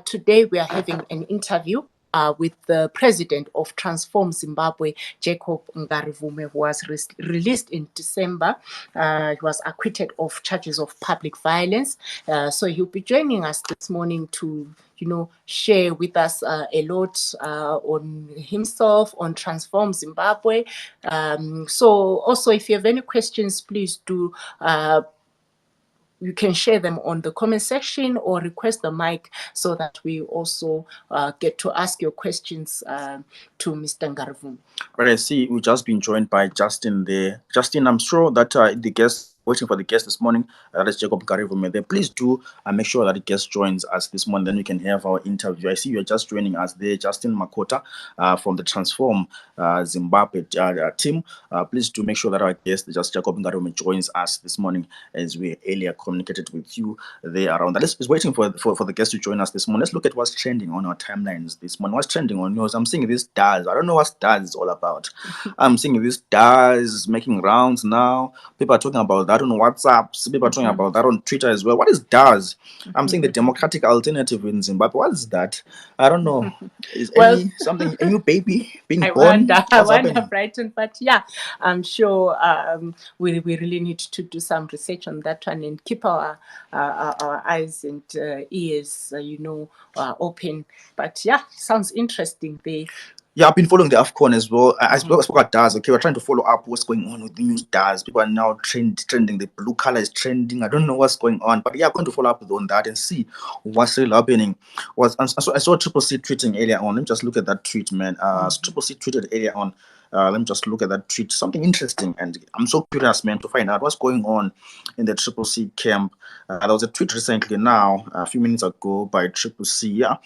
Today we are having an interview with the president of Transform Zimbabwe, Jacob Ngarivhume, who was released in December. He was acquitted of charges of public violence. So he'll be joining us this morning to, share with us a lot on himself, on Transform Zimbabwe. So also, if you have any questions, please do you can share them on the comment section or request the mic so that we also get to ask your questions to Mr. Ngarivhume. Right, I see we've just been joined by Justin there. Justin, I'm sure that the guest waiting for the guest this morning. That's Jacob Ngarivhume there. Please do make sure that the guest joins us this morning. Then we can have our interview. I see you're just joining us there, Justin Makota from the Transform Zimbabwe team. Please do make sure that our guest, just Jacob Ngarivhume, joins us this morning as we earlier communicated with you there around that. Let's be waiting for the guest to join us this morning. Let's look at what's trending on our timelines this morning. What's trending on news? I'm seeing this DAS. I don't know what DAS is all about. I'm seeing this DAS making rounds now. People are talking about that on WhatsApp. People are talking about that on Twitter as well. What is DAS? I'm seeing the Democratic Alternative in Zimbabwe. What is that? I don't know. Is something a new baby being born? I wonder, Brighton, but yeah, I'm sure we really need to do some research on that one and keep our eyes and ears, open. But yeah, sounds interesting. Yeah, I've been following the AFCON as well. I spoke about DAS. Okay, we're trying to follow up what's going on with the news DAS. People are now trending. The blue color is trending. I don't know what's going on, but yeah, I'm going to follow up on that and see what's really happening. I saw Triple C tweeting earlier on. Let me just look at that tweet, man. Triple C tweeted earlier on. Let me just look at that tweet. Something interesting, and I'm so curious, man, to find out what's going on in the Triple C camp. There was a tweet recently, now a few minutes ago, by Triple C. Yeah,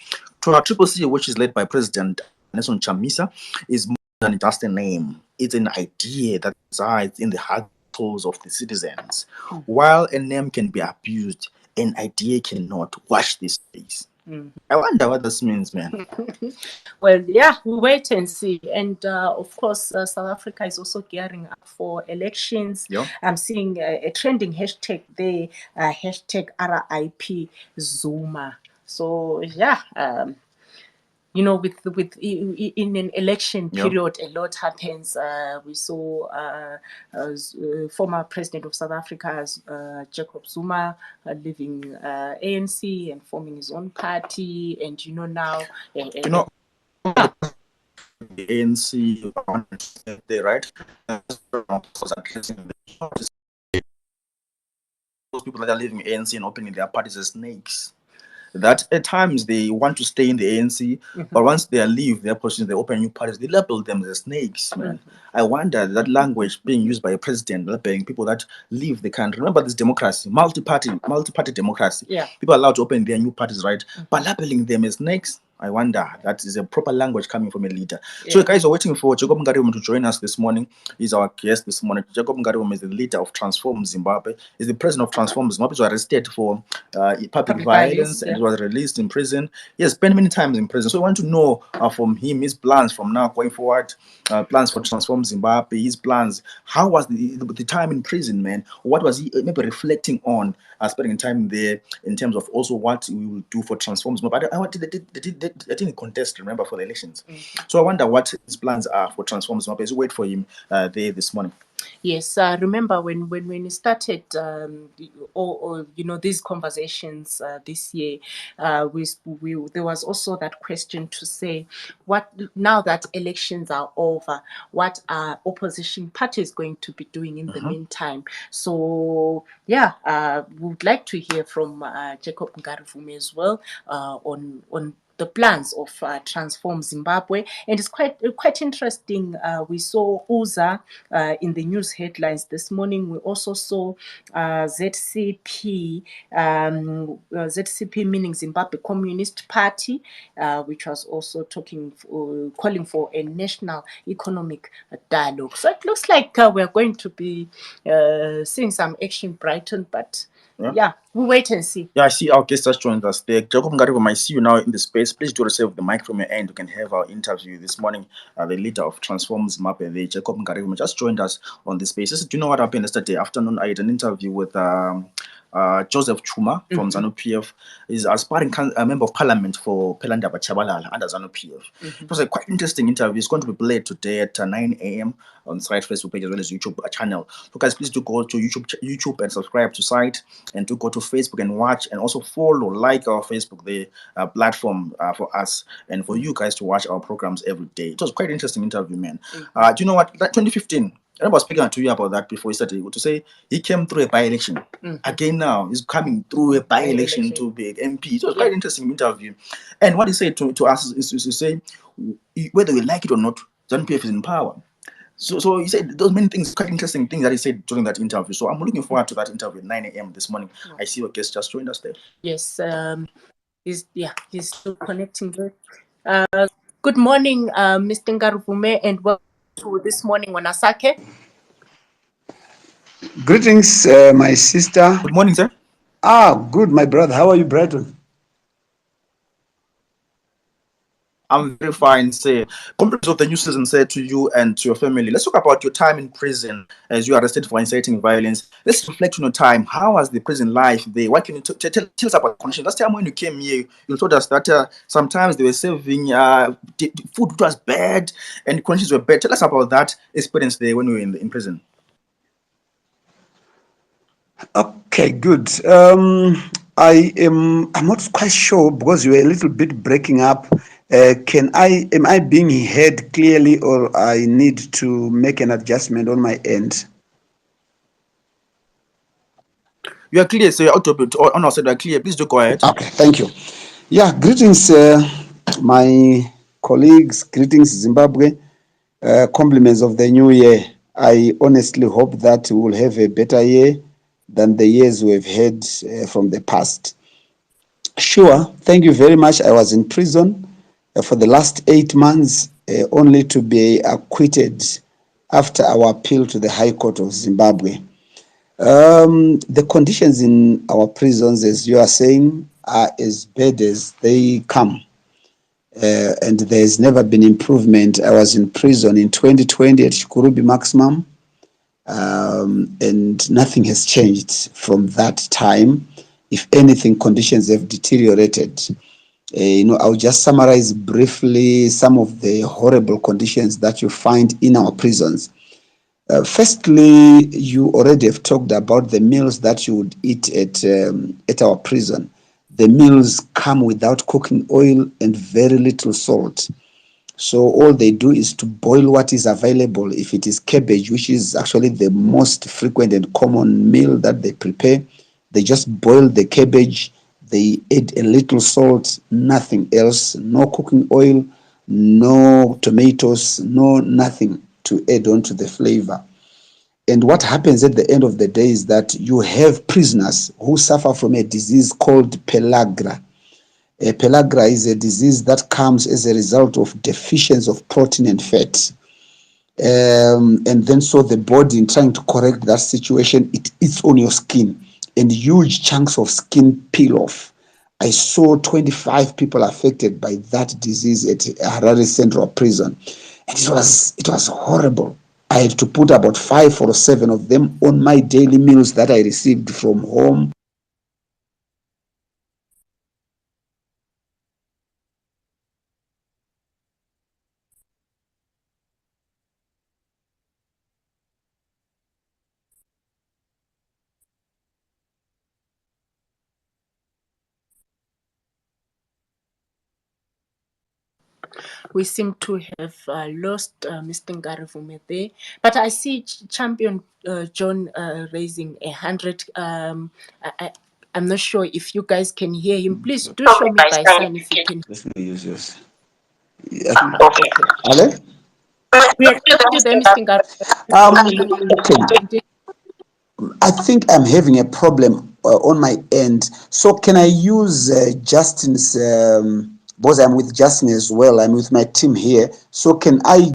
to our Triple C, which is led by President Nelson Chamisa, is more than just a name. It's an idea that resides in the hearts of the citizens. While a name can be abused, an idea cannot. Watch this space. I wonder what this means, man. Well, yeah, we'll wait and see. And of course, South Africa is also gearing up for elections. Yeah. I'm seeing a trending hashtag there, hashtag RIP Zuma. So, yeah. With in an election period, a lot happens. We saw former president of South Africa, Jacob Zuma, leaving ANC and forming his own party, and now. The ANC, right? Those people that are leaving ANC and opening their parties as snakes. That at times they want to stay in the ANC, but once they leave their positions, they open new parties, they label them as snakes, man. I wonder that language being used by a president, labeling people that leave the country. Remember this democracy, multi-party democracy. Yeah. People are allowed to open their new parties, right? But labeling them as snakes, I wonder, that is a proper language coming from a leader. Yeah. So guys are waiting for Jacob Ngarivhume to join us this morning. He's our guest this morning. Jacob Ngarivhume is the leader of Transform Zimbabwe. He's the president of Transform Zimbabwe. He was arrested for public violence and was released in prison. He has spent many times in prison. So we want to know from him his plans from now going forward, plans for Transform Zimbabwe, his plans. How was the time in prison, man? What was he maybe reflecting on spending time there in terms of also what we will do for Transform Zimbabwe? I didn't contest, remember, for the elections. So I wonder what his plans are for Transform Zimbabwe. As we wait for him there this morning. Yes, remember when we started, these conversations this year, there was also that question to say, what now that elections are over, what are opposition parties going to be doing in the meantime? So yeah, we would like to hear from Jacob Ngarivhume as well on the plans of Transform Zimbabwe. And it's quite interesting. We saw UZA in the news headlines this morning. We also saw ZCP, ZCP meaning Zimbabwe Communist Party, which was also calling for a national economic dialogue. So it looks like we're going to be seeing some action, Brighton, but yeah, we'll wait and see. Yeah, I see our guest has joined us there. Jacob Ngarivhume, I see you now in the space. Please do receive the mic from your end. We can have our interview this morning. The leader of Transform Zimbabwe, there, Jacob Ngarivhume, just joined us on the space. Do you know what happened yesterday afternoon? I had an interview with Joseph Chuma from ZANU-PF is aspiring member of parliament for Pelandaba Chabalala under ZANU-PF. It was a quite interesting interview. It's going to be played today at 9 a.m. on site Facebook page as well as YouTube channel. So guys, please do go to YouTube and subscribe to site, and do go to Facebook and watch, and also follow, like our Facebook, the platform for us and for you guys to watch our programs every day. It was quite an interesting interview, man. Do you know what? That 2015. I was speaking to you about that before he started, to say he came through a by-election. Again now, he's coming through a by-election to be MP. It was quite an interesting interview. And what he said to us is to say, whether we like it or not, ZANU-PF is in power. So he said those many things, quite interesting things that he said during that interview. So I'm looking forward to that interview at 9 a.m. this morning. I see your guest just joined us there. Yes, he's still connecting good. Good morning, Mr. Ngarivhume, and welcome to This Morning on Asake. Greetings, my sister. Good morning, sir. Good, my brother. How are you, Brethren? I'm very fine, sir. Compliments of the new season, sir, to you and to your family. Let's talk about your time in prison as you are arrested for inciting violence. Let's reflect on your time. How was the prison life there? What can you tell us about conditions? Last time when you came here, you told us that sometimes they were serving food was bad and conditions were bad. Tell us about that experience there when you were in prison. Okay, good. I'm not quite sure because you were a little bit breaking up. Am I being heard clearly, or I need to make an adjustment on my end? You are clear, so you're out of it. On our side, you are clear. Please do go ahead. Okay, thank you. Yeah, greetings, my colleagues. Greetings, Zimbabwe. Compliments of the new year. I honestly hope that we will have a better year than the years we've had from the past. Sure, thank you very much. I was in prison for the last 8 months, only to be acquitted after our appeal to the High Court of Zimbabwe. The conditions in our prisons, as you are saying, are as bad as they come. And there's never been improvement. I was in prison in 2020 at Shikurubi Maximum, and nothing has changed from that time. If anything, conditions have deteriorated. I'll just summarize briefly some of the horrible conditions that you find in our prisons. Firstly, you already have talked about the meals that you would eat at our prison. The meals come without cooking oil and very little salt. So all they do is to boil what is available. If it is cabbage, which is actually the most frequent and common meal that they prepare, they just boil the cabbage, they add a little salt, nothing else, no cooking oil, no tomatoes, no nothing to add on to the flavor. And what happens at the end of the day is that you have prisoners who suffer from a disease called pellagra. Pellagra is a disease that comes as a result of deficiency of protein and fat. And then so the body, in trying to correct that situation, it eats on your skin and huge chunks of skin peel off. I saw 25 people affected by that disease at Harare Central Prison. And it was horrible. I had to put about 5 or 7 of them on my daily meals that I received from home. We seem to have lost Mr. Ngarivhume there. But I see Champion John raising a 100. I'm not sure if you guys can hear him. Please do show me by sign if you can. Let me use yours. Hello? We are still there, Mr. Ngarivhume. Okay. I think I'm having a problem on my end. So can I use Justin's, because I'm with Justin as well, I'm with my team here. So can I?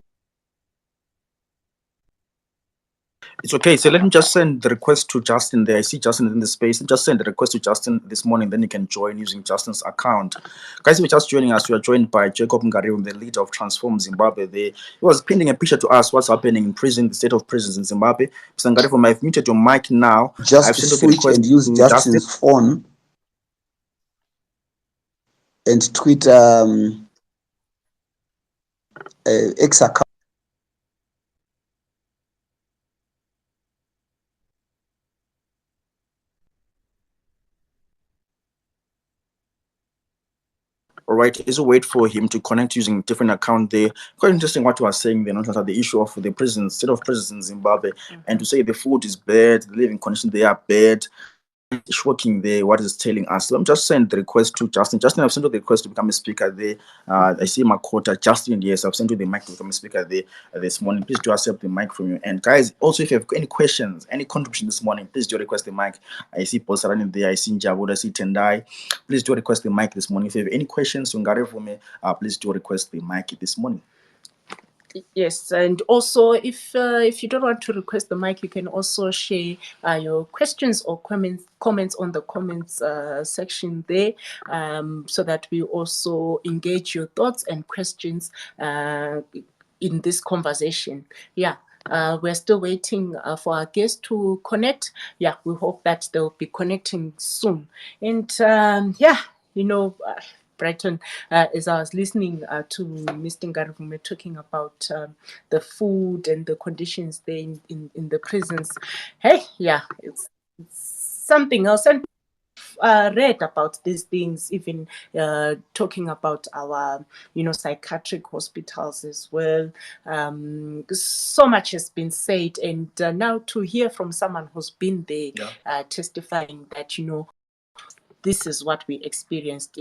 It's okay. So let me just send the request to Justin there. I see Justin in the space. Just send the request to Justin this morning. Then you can join using Justin's account. Guys, if you're just joining us, we are joined by Jacob Ngarivhume, the leader of Transform Zimbabwe. He was painting a picture to us what's happening in prison, the state of prisons in Zimbabwe. Mr. Ngarivhume, I've muted your mic now. Just I've sent you the switch request and use to Justin's Justin. phone and tweet X account. All right, is a wait for him to connect using different account there. Quite interesting what you are saying there, not the issue of the prisons, state of prisons in Zimbabwe, and to say the food is bad, the living conditions they are bad. Shocking there what is telling us. Let me just send the request to Justin. Justin, I've sent you the request to become a speaker there. I see Makota. Justin, yes, I've sent you the mic to become a speaker there this morning. Please do accept the mic from you. And guys, also if you have any questions, any contribution this morning, please do request the mic. I see Paul Sarani there, I see Njabud, I see Tendai. Please do request the mic this morning. If you have any questions to Ngarivhume, please do request the mic this morning. Yes, and also if you don't want to request the mic, you can also share your questions or comments on the comments section there, so that we also engage your thoughts and questions in this conversation. Yeah. We're still waiting for our guests to connect. Yeah, we hope that they'll be connecting soon. And Brighton, as I was listening to Mr. Ngarivhume talking about the food and the conditions there in the prisons. Hey, yeah, it's something else. And read about these things, even talking about our, psychiatric hospitals as well. So much has been said, and now to hear from someone who's been there, testifying that, this is what we experienced.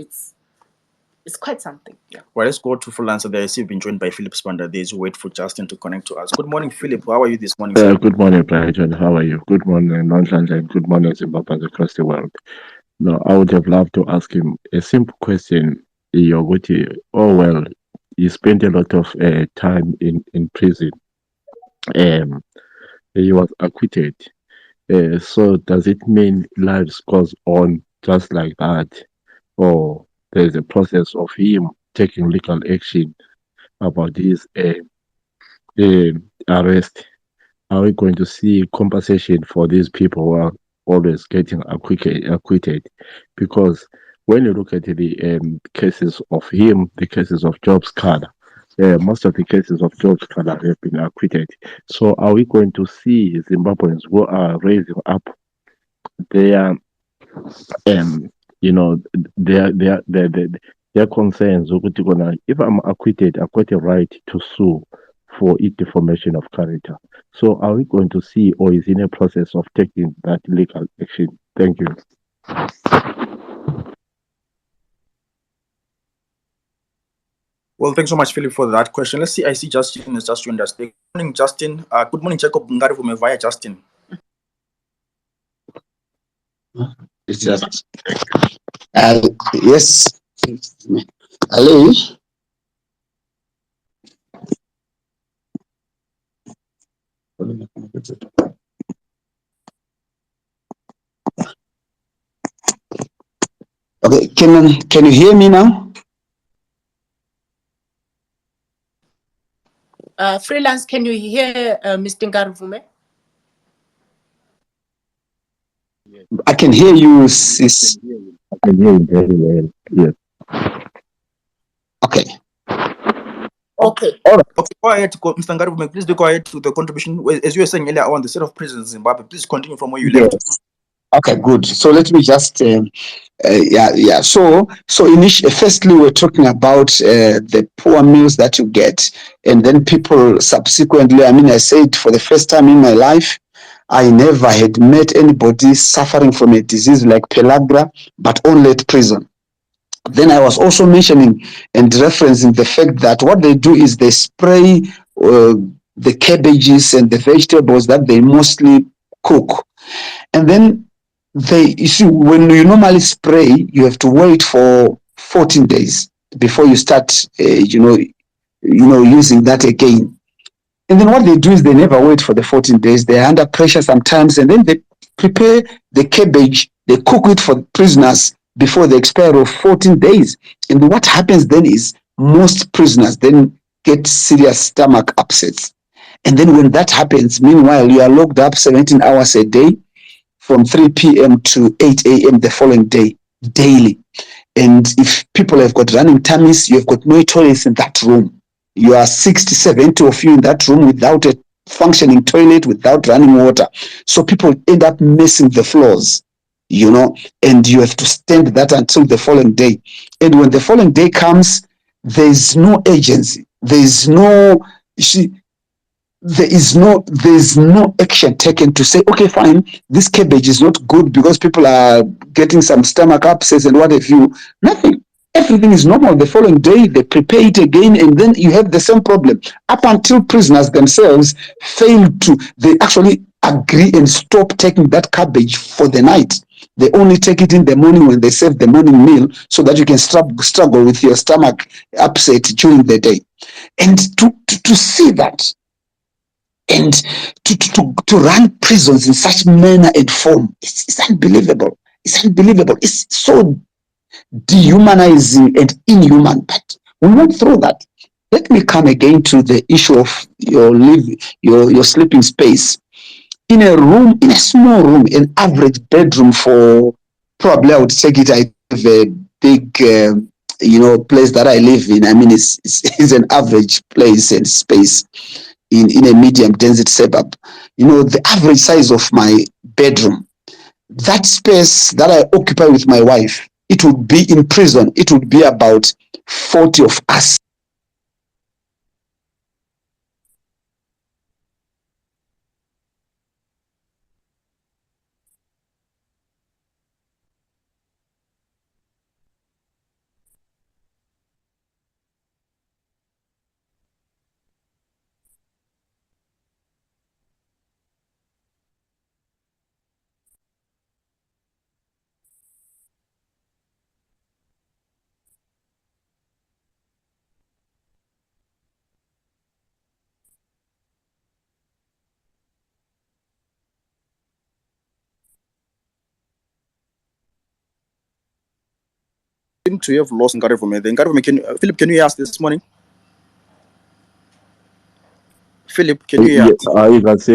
It's quite something. Yeah. Well, let's go to freelancer there. I see you've been joined by Philip Spander. There's wait for Justin to connect to us. Good morning, Philip. How are you this morning, sir? Good morning, Brighton. How are you? Good morning, Nonchalant. Good morning, Zimbabweans across the world. No, I would have loved to ask him a simple question. Well, he spent a lot of time in prison. He was acquitted. So does it mean lives goes on just like that, or there's a process of him taking legal action about his arrest? Are we going to see compensation for these people who are always getting acquitted? Because when you look at the cases of him, the cases of Jobs Carter, most of the cases of Jobs Carter have been acquitted. So are we going to see Zimbabweans who are raising up their their concerns? If I'm acquitted, I've got a right to sue for defamation of character. So are we going to see, or is in a process of taking that legal action? Thank you. Well, thanks so much, Philip, for that question. Let's see. I see Justin has just joined us. Good morning, Justin. Good morning, Jacob Ngarivhume via Justin. Yes. Hello. Okay, can you hear me now? Freelance, can you hear Mr. Ngarivhume? I can hear you, sis. I can hear you very well. Yes. Okay. Okay. All right. Okay, go ahead, Mr. Ngarivhume. Please do go ahead to the contribution. As you were saying earlier on the state of prisons in Zimbabwe, please continue from where you left. Okay, good. So let me just, So firstly, we're talking about the poor meals that you get, and then people subsequently. I said for the first time in my life, I never had met anybody suffering from a disease like pellagra, but only at prison. Then I was also mentioning and referencing the fact that what they do is they spray the cabbages and the vegetables that they mostly cook, and then you see, when you normally spray, you have to wait for 14 days before you start, using that again. And then what they do is they never wait for the 14 days. They are under pressure sometimes, and then they prepare the cabbage, they cook it for prisoners before the expiry of 14 days. And what happens then is most prisoners then get serious stomach upsets. And then when that happens, meanwhile, you are locked up 17 hours a day from 3 p.m. to 8 a.m. the following day, daily. And if people have got running tummies, you have got no toilets in that room. You are 60, 70 of you in that room without a functioning toilet, without running water. So people end up messing the floors, and you have to stand that until the following day. And when the following day comes, there's no agency. There's no action taken to say, okay, fine, this cabbage is not good because people are getting some stomach upsets and what have you. Nothing. Everything is normal. The following day, they prepare it again, and then you have the same problem. Up until prisoners themselves they actually agree and stop taking that cabbage for the night. They only take it in the morning when they serve the morning meal so that you can struggle with your stomach upset during the day. And to see that, and to run prisons in such manner and form, it's unbelievable. It's unbelievable. It's so dehumanizing and inhuman. But we went through that. Let me come again to the issue of your sleeping space. In a small room, an average bedroom for, probably I would take it, I have a big place that I live in. I mean, it's an average place and space in a medium density suburb. The average size of my bedroom, that space that I occupy with my wife, it would be in prison. It would be about 40 of us. Seem to have lost Ngarivhume. Philip, can you hear us this morning? Philip, can you hear us?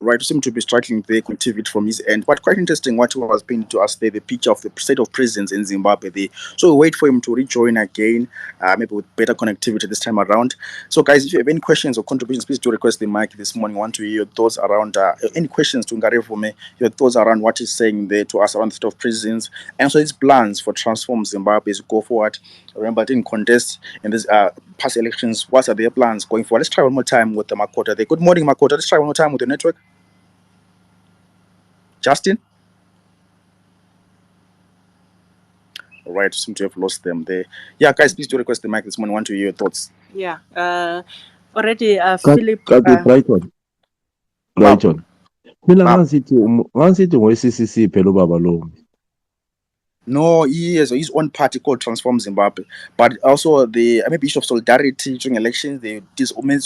Right, seem to be striking the connectivity from his end. But quite interesting what he was painting to us there, the picture of the state of prisons in Zimbabwe there. So we'll wait for him to rejoin again, maybe with better connectivity this time around. So guys, if you have any questions or contributions, please do request the mic this morning. I want to hear your thoughts around, any questions to Ngarivhume, your thoughts around what he's saying there to us around the state of prisons, and so his plans for Transform Zimbabwe as we go forward. Remember, didn't contest in this past elections. What are their plans going forward? Let's try one more time with the Makota there. Good morning, Makota. Let's try one more time with the network. Justin? All right, seem to have lost them there. Yeah, guys, please do request the mic this morning. I want to hear your thoughts. Yeah. Already, Philip. Brighton. Mina ngasithi ngo-CCC phela ubaba lo. No, he has his own party called Transform Zimbabwe, but also the maybe issue of solidarity during elections. They do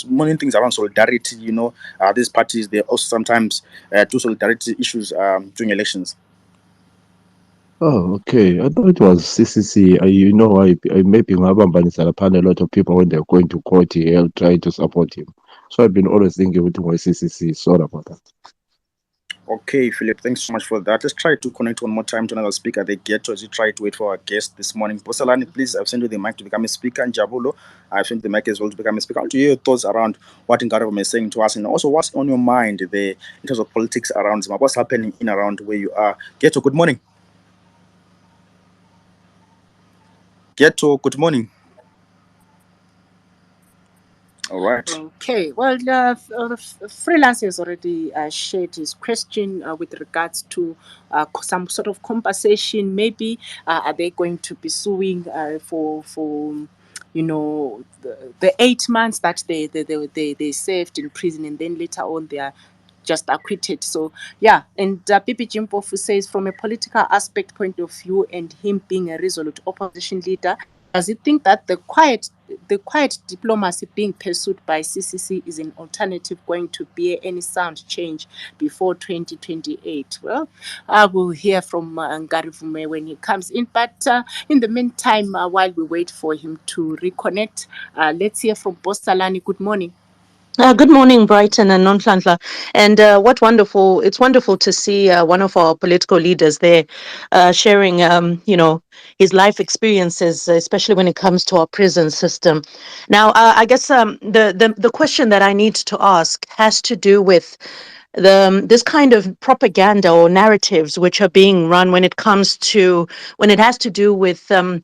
many things around solidarity. These parties they also sometimes do solidarity issues during elections. Oh, okay. I thought it was CCC. I maybe ngabambanisa laphana a lot of people when they're going to court here trying to support him. So I've been always thinking it was CCC. Sorry about that. Okay, Philip, thanks so much for that. Let's try to connect one more time to another speaker. They get to as you try to wait for our guest this morning. Bosalani, please, I've sent you the mic to become a speaker. And Jabulo, I've sent the mic as well to become a speaker. I want to hear your thoughts around what Ngarivhume is saying to us, and also what's on your mind there in terms of politics around Zimbabwe. What's happening in around where you are? Geto, good morning. Geto, good morning. All right. Okay. Well, Freelance has already shared his question with regards to some sort of compensation. Maybe are they going to be suing for the 8 months that they served in prison, and then later on they are just acquitted. So yeah, and Bibi Jimpofu says from a political aspect point of view, and him being a resolute opposition leader, does he think that the quiet the quiet diplomacy being pursued by CCC is an alternative going to be any sound change before 2028? Well, I will hear from Ngarivhume when he comes in. But in the meantime, while we wait for him to reconnect, let's hear from Boss Salani. Good morning. Good morning, Brighton and Nonhlanhla. And it's wonderful to see one of our political leaders there sharing, his life experiences, especially when it comes to our prison system. Now, I guess the question that I need to ask has to do with this kind of propaganda or narratives which are being run when it has to do with um,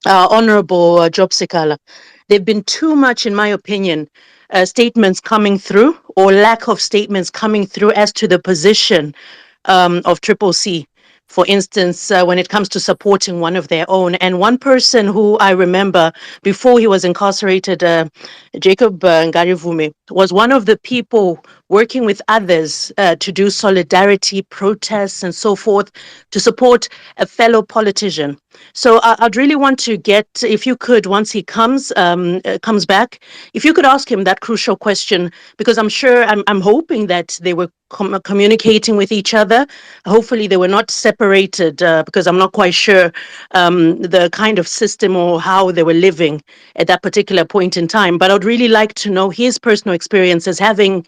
Honorable Job Sikala. There've been too much, in my opinion, statements coming through or lack of statements coming through as to the position of Triple C. For instance, when it comes to supporting one of their own. And one person who I remember before he was incarcerated, Jacob Ngarivhume, was one of the people working with others to do solidarity protests and so forth to support a fellow politician. So I'd really want to get, if you could, once he comes back, if you could ask him that crucial question, because I'm hoping that they were communicating with each other. Hopefully they were not separated because I'm not quite sure the kind of system or how they were living at that particular point in time. But I'd really like to know his personal experience as having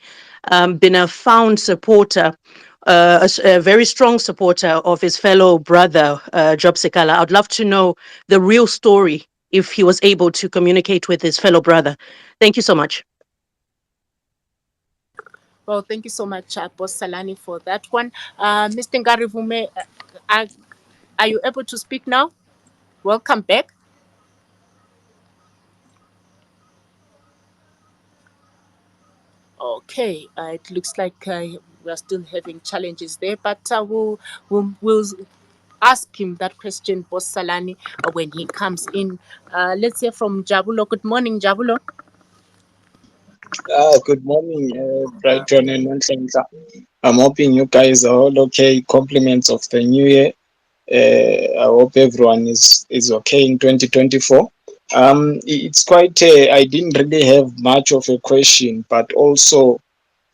been a found supporter, a very strong supporter of his fellow brother, Job Sekala. I'd love to know the real story if he was able to communicate with his fellow brother. Thank you so much. Well, thank you so much, Boss Salani, for that one. Mr. Ngarivhume, are you able to speak now? Welcome back. Okay, it looks like we are still having challenges there, but we'll ask him that question, Boss Salani, when he comes in. Let's hear from Jabulo. Good morning, Jabulo. Good morning, Brighton and Nonsense. I'm hoping you guys are all okay. Compliments of the new year. I hope everyone is okay in 2024. It's quite. I didn't really have much of a question, but also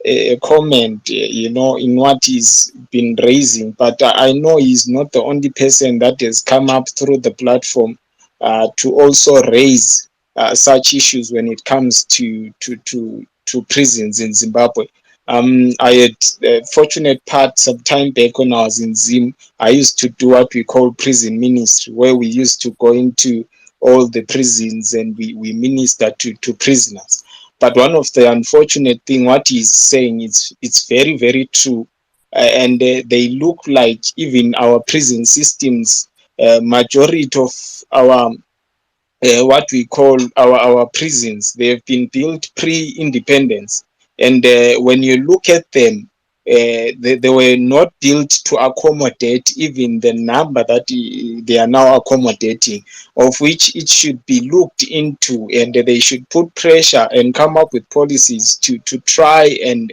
a comment. In what he's been raising. But I know he's not the only person that has come up through the platform to also raise such issues when it comes to prisons in Zimbabwe. I had a fortunate part some time back when I was in Zim. I used to do what we call prison ministry, where we used to go into all the prisons and we minister to prisoners. But one of the unfortunate thing, what he's saying, it's very, very true. And they look like even our prison systems, majority of our what we call our prisons. They have been built pre-independence, and when you look at them, they were not built to accommodate even the number that they are now accommodating, of which it should be looked into, and they should put pressure and come up with policies to try and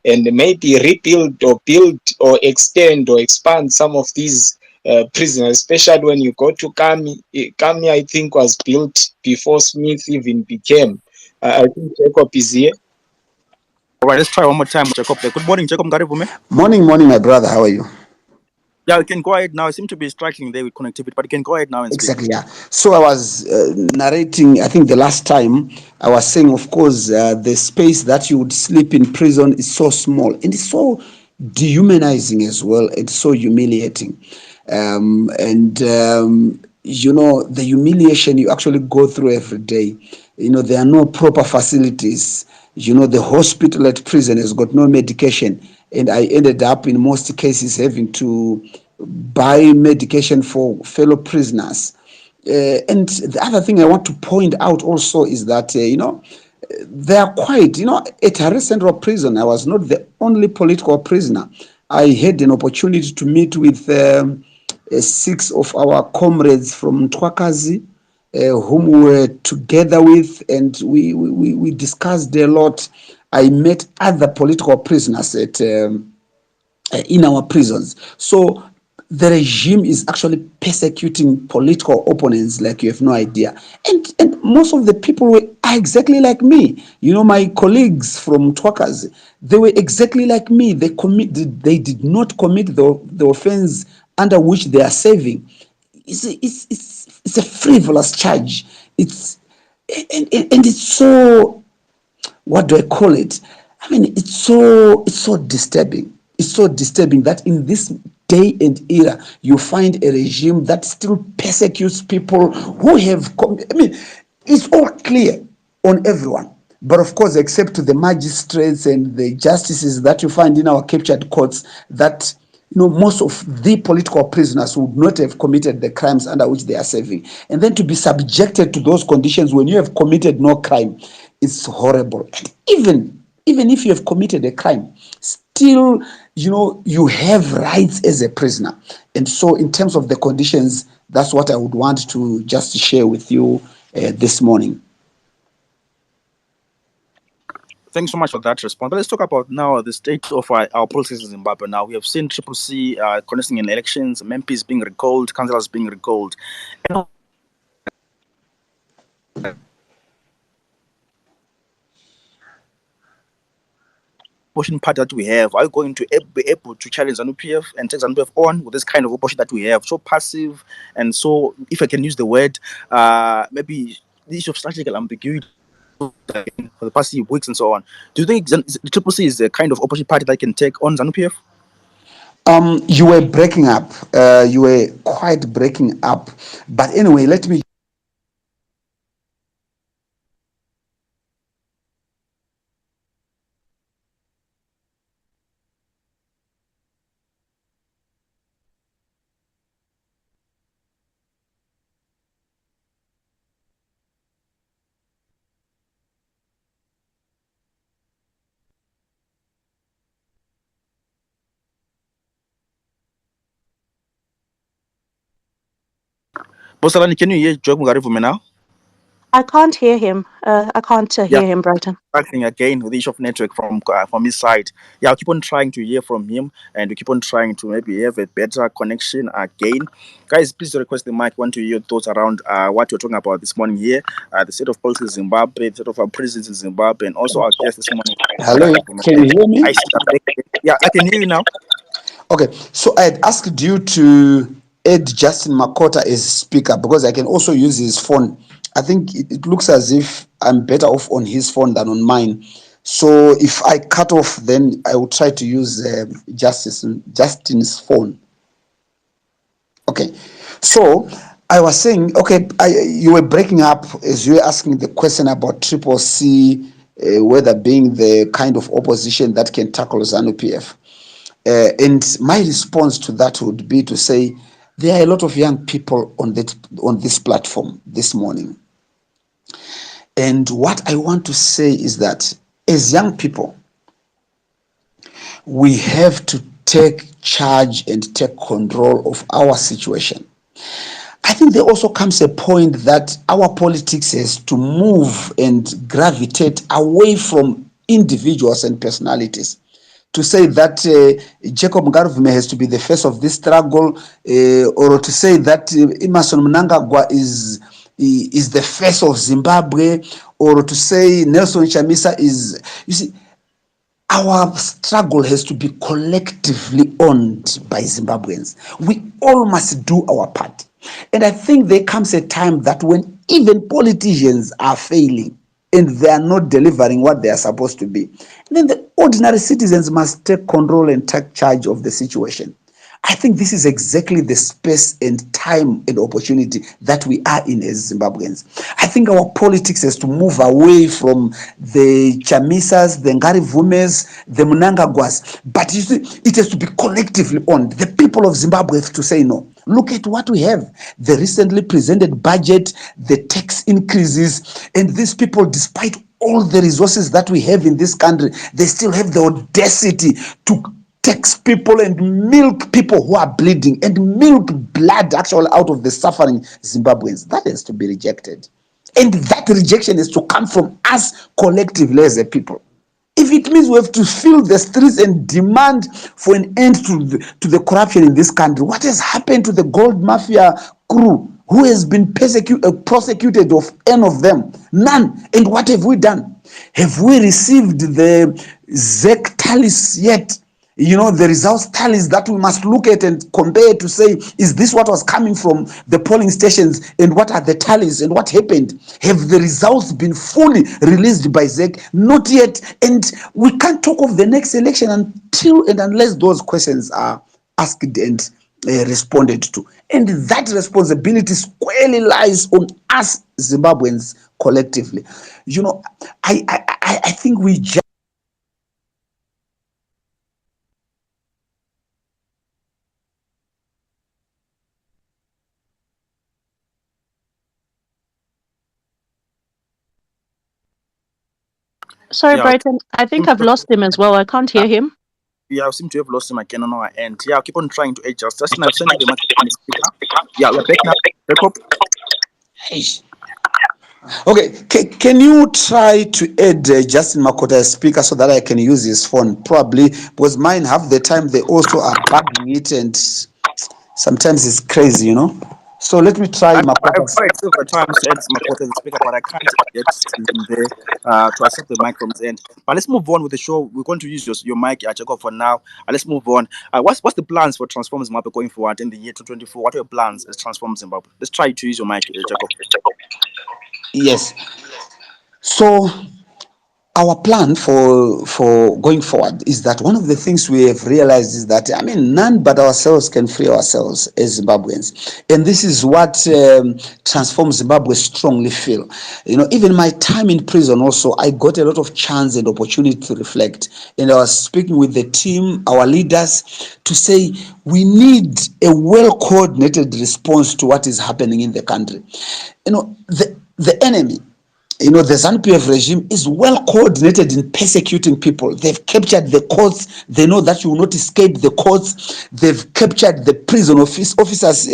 maybe rebuild or build or extend or expand some of these prisoners, especially when you go to Kami. Kami, I think, was built before Smith even became. I think Jacob is here. All right, let's try one more time, Jacob. Good morning, Jacob Ngarivhume. Morning, my brother. How are you? Yeah, you can go ahead now. I seem to be struggling there with connectivity, but you can go ahead now and speak. Exactly, yeah. So I was narrating, I think the last time, I was saying, of course, the space that you would sleep in prison is so small and it's so dehumanizing as well. It's so humiliating. The humiliation you actually go through every day. There are no proper facilities. The hospital at prison has got no medication. And I ended up in most cases having to buy medication for fellow prisoners. And the other thing I want to point out also is that, they are quite, at Harare Central Prison, I was not the only political prisoner. I had an opportunity to meet with 6 of our comrades from Twakazi, whom we were together with, and we discussed a lot. I met other political prisoners in our prisons. So the regime is actually persecuting political opponents like you have no idea. And most of the people are exactly like me. You know, my colleagues from Twakas, they were exactly like me. They did not commit the offense under which they are serving. It's a frivolous charge. And it's so, what do I call it? I mean, it's so disturbing. It's so disturbing that in this day and era, you find a regime that still persecutes people who have. I mean, it's all clear on everyone. But of course, except to the magistrates and the justices that you find in our captured courts, that most of the political prisoners would not have committed the crimes under which they are serving. And then to be subjected to those conditions when you have committed no crime, it's horrible. And even if you have committed a crime, still, you have rights as a prisoner. And so in terms of the conditions, that's what I would want to just share with you this morning. Thanks so much for that response. But let's talk about now the state of our politics in Zimbabwe. Now we have seen Triple C contesting in elections, MPs being recalled, councillors being recalled. And opposition party that we have, are you going to be able to challenge ZANU-PF and take ZANU-PF on with this kind of opposition that we have? So passive, and so, if I can use the word, maybe the issue of strategical ambiguity for the past few weeks and so on. Do you think the Triple C is the kind of opposition party that can take on ZANU-PF? You were breaking up. You were quite breaking up. But anyway, let me. Bosalani, can you hear Job Ngarivhume now? I can't hear him. I can't hear him, Brighton. Acting again with the issue of network from his side. Yeah, I'll keep on trying to hear from him, and we keep on trying to maybe have a better connection again. Guys, please request the mic. Want to hear your thoughts around what we're talking about this morning here, the state of politics in Zimbabwe, the state of our prisons in Zimbabwe, and also our guest this morning. Hello, can you hear me? I can hear you now. Okay, so I had asked you to add Justin Makota as speaker because I can also use his phone. I think it looks as if I'm better off on his phone than on mine. So if I cut off, then I will try to use Justin's phone. Okay, so I was saying, okay, you were breaking up as you were asking the question about Triple C, whether being the kind of opposition that can tackle ZANU-PF. And my response to that would be to say there are a lot of young people on this platform this morning. And what I want to say is that as young people, we have to take charge and take control of our situation. I think there also comes a point that our politics has to move and gravitate away from individuals and personalities. To say that Jacob Ngarivhume has to be the face of this struggle, or to say that Emmerson Mnangagwa is the face of Zimbabwe, or to say Nelson Chamisa is, you see, our struggle has to be collectively owned by Zimbabweans. We all must do our part. And I think there comes a time that when even politicians are failing and they are not delivering what they are supposed to be, then the ordinary citizens must take control and take charge of the situation. I think this is exactly the space and time and opportunity that we are in as Zimbabweans. I think our politics has to move away from the Chamisas, the Ngarivhumes, the Mnangagwas, but it has to be collectively owned. The people of Zimbabwe have to say no. Look at what we have. The recently presented budget, the tax increases, and these people, despite all the resources that we have in this country, they still have the audacity to tax people and milk people who are bleeding and milk blood actually out of the suffering Zimbabweans. That has to be rejected. And that rejection is to come from us collectively as a people. If it means we have to fill the streets and demand for an end to the corruption in this country, what has happened to the gold mafia crew? Who has been prosecuted of any of them? None. And what have we done? Have we received the ZEC tallies yet? The results tallies that we must look at and compare to say, is this what was coming from the polling stations, and what are the tallies and what happened? Have the results been fully released by ZEC? Not yet. And we can't talk of the next election until and unless those questions are asked and responded to. And that responsibility squarely lies on us Zimbabweans collectively. I think we just Sorry, Yeah, Brighton. I think I've lost him as well. I can't hear him. yeah, I seem to have lost him again on our end. Yeah, I'll keep on trying to adjust. Justin, I've sent you the microphone speaker. Yeah, we're back now. Jacob. Okay, can you try to add Justin Makota as speaker so that I can use his phone? Probably because mine half the time they also are bugging it, and sometimes it's crazy. So let me try I've Makota. tried several times to add Makota as a speaker, but I can't get him there to accept the mic from his end. But let's move on with the show. We're going to use your mic, Jacob, for now. Let's move on. What's the plans for Transform Zimbabwe going forward in the year 2024? What are your plans as Transform Zimbabwe? Let's try to use your mic, Jacob. Yes. So our plan for going forward is that one of the things we have realized is that none but ourselves can free ourselves as Zimbabweans, and this is what Transform Zimbabwe strongly feel. Even my time in prison also, I got a lot of chance and opportunity to reflect, and I was speaking with the team, our leaders, to say we need a well coordinated response to what is happening in the country. The enemy, the ZANU-PF regime is well coordinated in persecuting people. They've captured the courts. They know that you will not escape the courts. They've captured the prison officers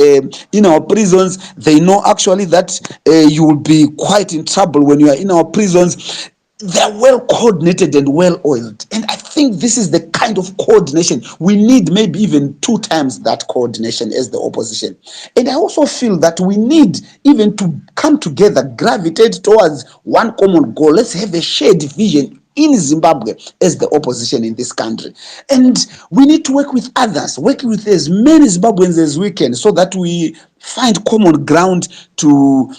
in our prisons. They know actually that you will be quite in trouble when you are in our prisons. They're well coordinated and well oiled. And I think this is the kind of coordination we need, maybe even 2 times that coordination as the opposition. And I also feel that we need even to come together, gravitate towards one common goal. Let's have a shared vision in Zimbabwe as the opposition in this country. And we need to work with others, work with as many Zimbabweans as we can, so that we find common ground to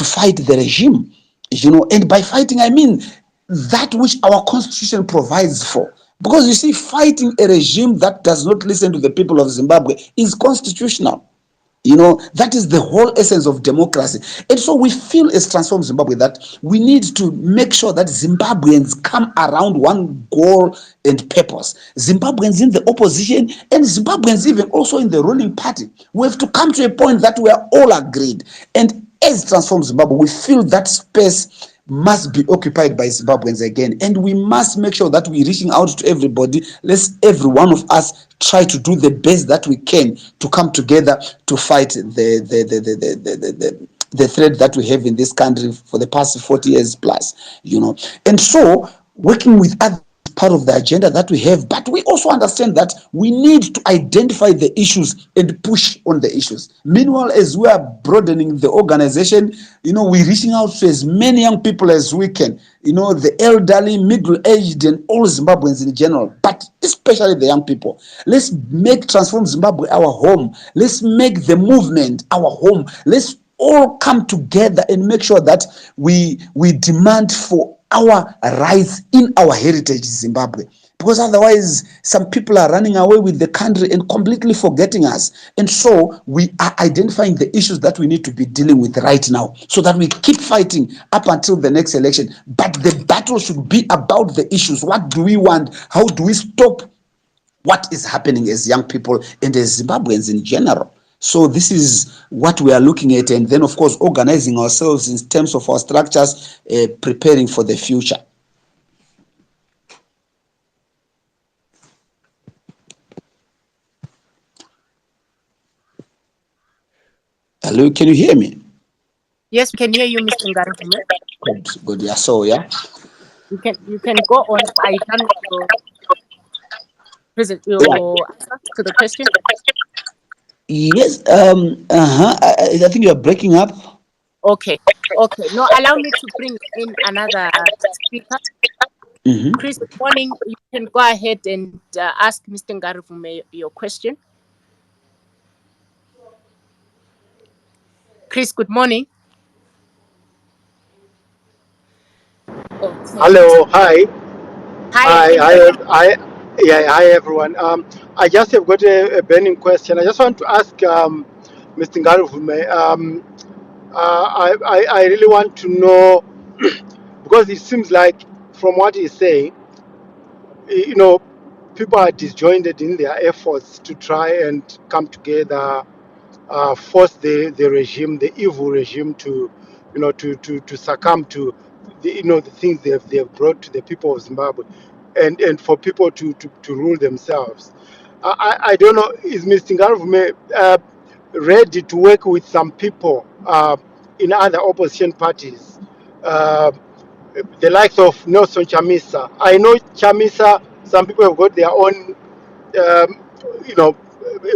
fight the regime. And by fighting, I mean that which our constitution provides for. Because you see, fighting a regime that does not listen to the people of Zimbabwe is constitutional. That is the whole essence of democracy. And so we feel as Transform Zimbabwe that we need to make sure that Zimbabweans come around one goal and purpose. Zimbabweans in the opposition and Zimbabweans even also in the ruling party. We have to come to a point that we are all agreed. And as Transform Zimbabwe, we feel that space must be occupied by Zimbabweans again, and we must make sure that we're reaching out to everybody. Let's every one of us try to do the best that we can to come together to fight the threat that we have in this country for the past 40 years plus. And so working with others part of the agenda that we have, but we also understand that we need to identify the issues and push on the issues. Meanwhile, as we are broadening the organization, we're reaching out to as many young people as we can, the elderly, middle-aged, and all Zimbabweans in general, but especially the young people. Let's make Transform Zimbabwe our home. Let's make the movement our home. Let's all come together and make sure that we demand for our rights in our heritage, Zimbabwe. Because otherwise, some people are running away with the country and completely forgetting us. And so we are identifying the issues that we need to be dealing with right now, so that we keep fighting up until the next election. But the battle should be about the issues. What do we want? How do we stop what is happening as young people and as Zimbabweans in general? So this is what we are looking at, and then of course organizing ourselves in terms of our structures, preparing for the future. Hello, can you hear me? Yes, we can hear you, Mr. Ngarivhume. Good. Yeah. So yeah. You can go on. Are you done with your Right. your answer to the question? Yes. I think you are breaking up. Okay. Okay. No, allow me to bring in another speaker. Mhm. Chris, good morning. You can go ahead and ask Mr. Ngarivhume your question. Chris, good morning. Okay. Hello, hi, Hi, I can hear you. yeah, hi everyone. I just have got a burning question. I just want to ask Mr. Ngaruvume. I really want to know because it seems like from what he's saying, you know, people are disjointed in their efforts to try and come together, force the regime, the evil regime, to, to succumb to the, the things they've brought to the people of Zimbabwe, and for people to rule themselves. I don't know, is Mr. Ngaruvume ready to work with some people in other opposition parties, uh, the likes of Nelson Chamisa? I know Chamisa, some people have got their own um, you know,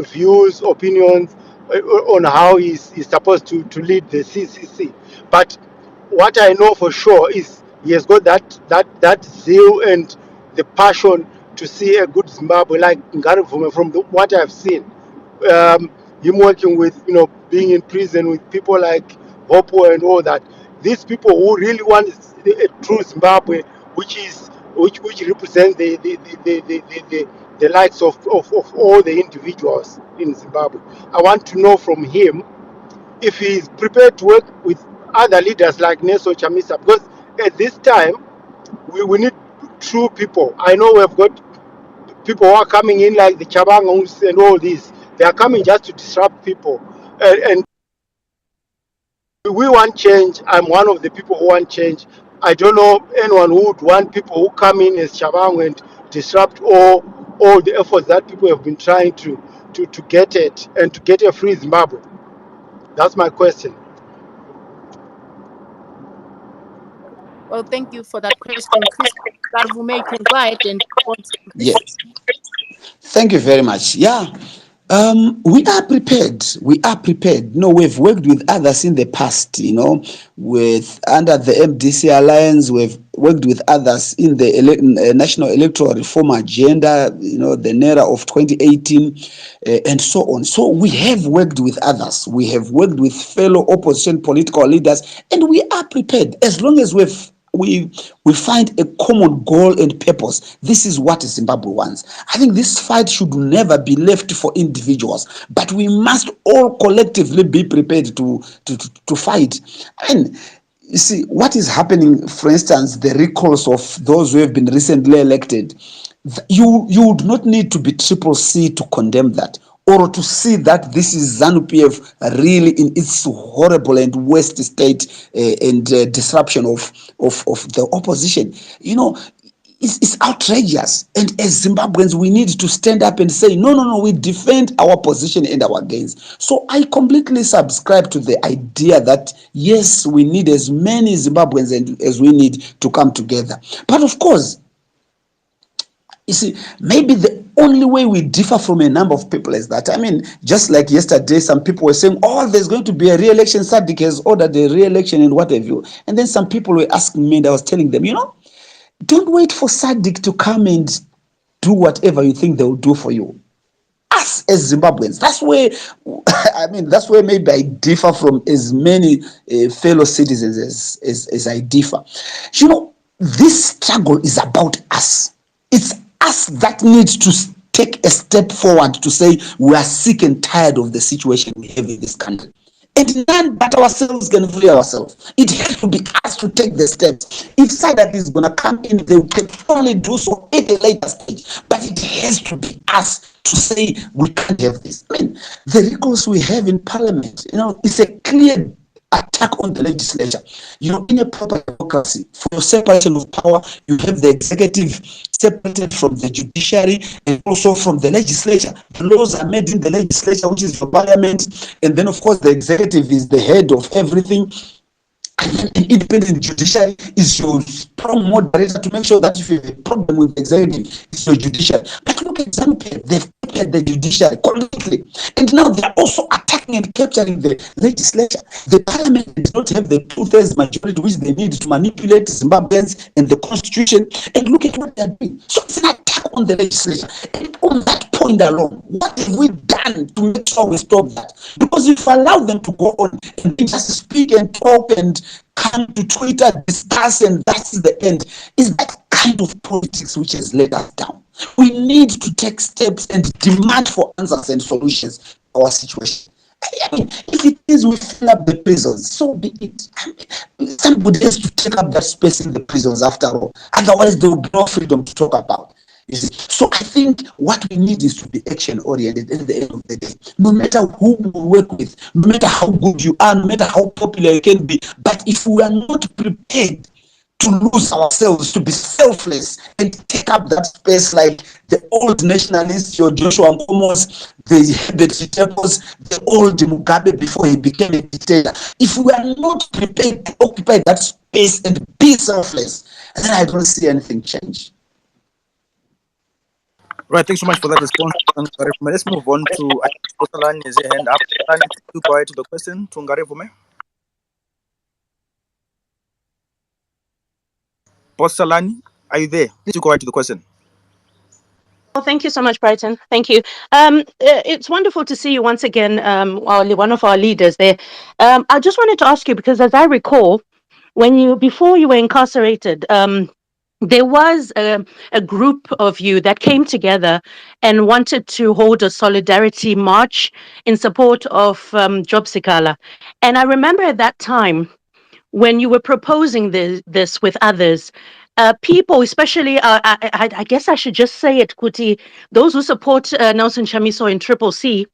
views, opinions on how he's supposed to lead the CCC. But what I know for sure is he has got that zeal and the passion to see a good Zimbabwe, like Ngarivhume, from what I've seen. Him working with, being in prison with people like Hopo and all that. These people who really want a true Zimbabwe, which represents the likes of all the individuals in Zimbabwe. I want to know from him if he is prepared to work with other leaders like Nelson Chamisa, because at this time we need true people. I know we've got people who are coming in like the Chabangus and all this. They are coming just to disrupt people. And we want change. I'm one of the people who want change. I don't know anyone who would want people who come in as Chabang and disrupt all the efforts that people have been trying to get it and to get a free Zimbabwe. That's my question. Well, thank you for that question. Chris Ngarivhume, you can go ahead and respond to Yeah. Chris. Thank you very much. Yeah. We are prepared. We are prepared. No, we've worked with others in the past, with under the MDC Alliance, we've worked with others in the National Electoral Reform Agenda, the NERA of 2018, and so on. So we have worked with others. We have worked with fellow opposition political leaders, and we are prepared as long as we find a common goal and purpose. This is what Zimbabwe wants. I think this fight should never be left for individuals, but we must all collectively be prepared to fight. And you see what is happening, for instance, the recalls of those who have been recently elected. You would not need to be Triple C to condemn that, or to see that this is ZANU-PF really in its horrible and worst state, and disruption of the opposition. It's outrageous. And as Zimbabweans, we need to stand up and say, no, we defend our position and our gains. So I completely subscribe to the idea that, yes, we need as many Zimbabweans as we need to come together. But of course, you see, maybe the only way we differ from a number of people is that, just like yesterday, some people were saying, oh, there's going to be a re-election. SADC has ordered a re-election and what have you. And then some people were asking me, and I was telling them, don't wait for SADC to come and do whatever you think they will do for you. Us as Zimbabweans, that's where, that's where maybe I differ from as many fellow citizens as I differ. This struggle is about us. It's us that needs to take a step forward to say we are sick and tired of the situation we have in this country. And none but ourselves can free ourselves. It has to be us to take the steps. If SADC is going to come in, they can only do so at a later stage. But it has to be us to say we can't have this. The recourse we have in Parliament, it's a clear attack on the legislature. In a proper democracy, for your separation of power, you have the executive separated from the judiciary and also from the legislature. The laws are made in the legislature, which is your parliament, and then of course the executive is the head of everything. An independent judiciary is your strong moderator to make sure that if you have a problem with the executive, it's your judiciary. But look at Zambia, they've captured the judiciary completely. And now they're also attacking and capturing the legislature. The parliament does not have the 2/3 majority which they need to manipulate Zimbabweans and the constitution. And look at what they're doing. So it's an attack on the legislature. And on that point alone, what have we done to make sure we stop that? Because if we allow them to go on and just speak and talk and come to Twitter, discuss, and that's the end, is that kind of politics which has let us down. We need to take steps and demand for answers and solutions to our situation. I mean, if it is we fill up the prisons, so be it. I mean, somebody has to take up that space in the prisons after all. Otherwise, there will be no freedom to talk about. You see? So I think what we need is to be action oriented at the end of the day. No matter who we work with, no matter how good you are, no matter how popular you can be, but if we are not prepared to lose ourselves, to be selfless and take up that space like the old nationalists, your Joshua Nkomos, the Chitepos, the old Mugabe before he became a dictator. If we are not prepared to occupy that space and be selfless, then I don't see anything change. Right, thanks so much for that response. Let's move on to Posalani has a hand up. To go ahead to the question to Ngarivhume. Posalani, are you there? Please go ahead to the question. Well, thank you so much, Brighton. Thank you. It's wonderful to see you once again, one of our leaders there. I just wanted to ask you, because as I recall, before you were incarcerated, there was a group of you that came together and wanted to hold a solidarity march in support of Job Sikala. And I remember at that time, when you were proposing this with others, people, especially, I guess I should just say it, Kuti, those who support Nelson Chamiso in Triple C,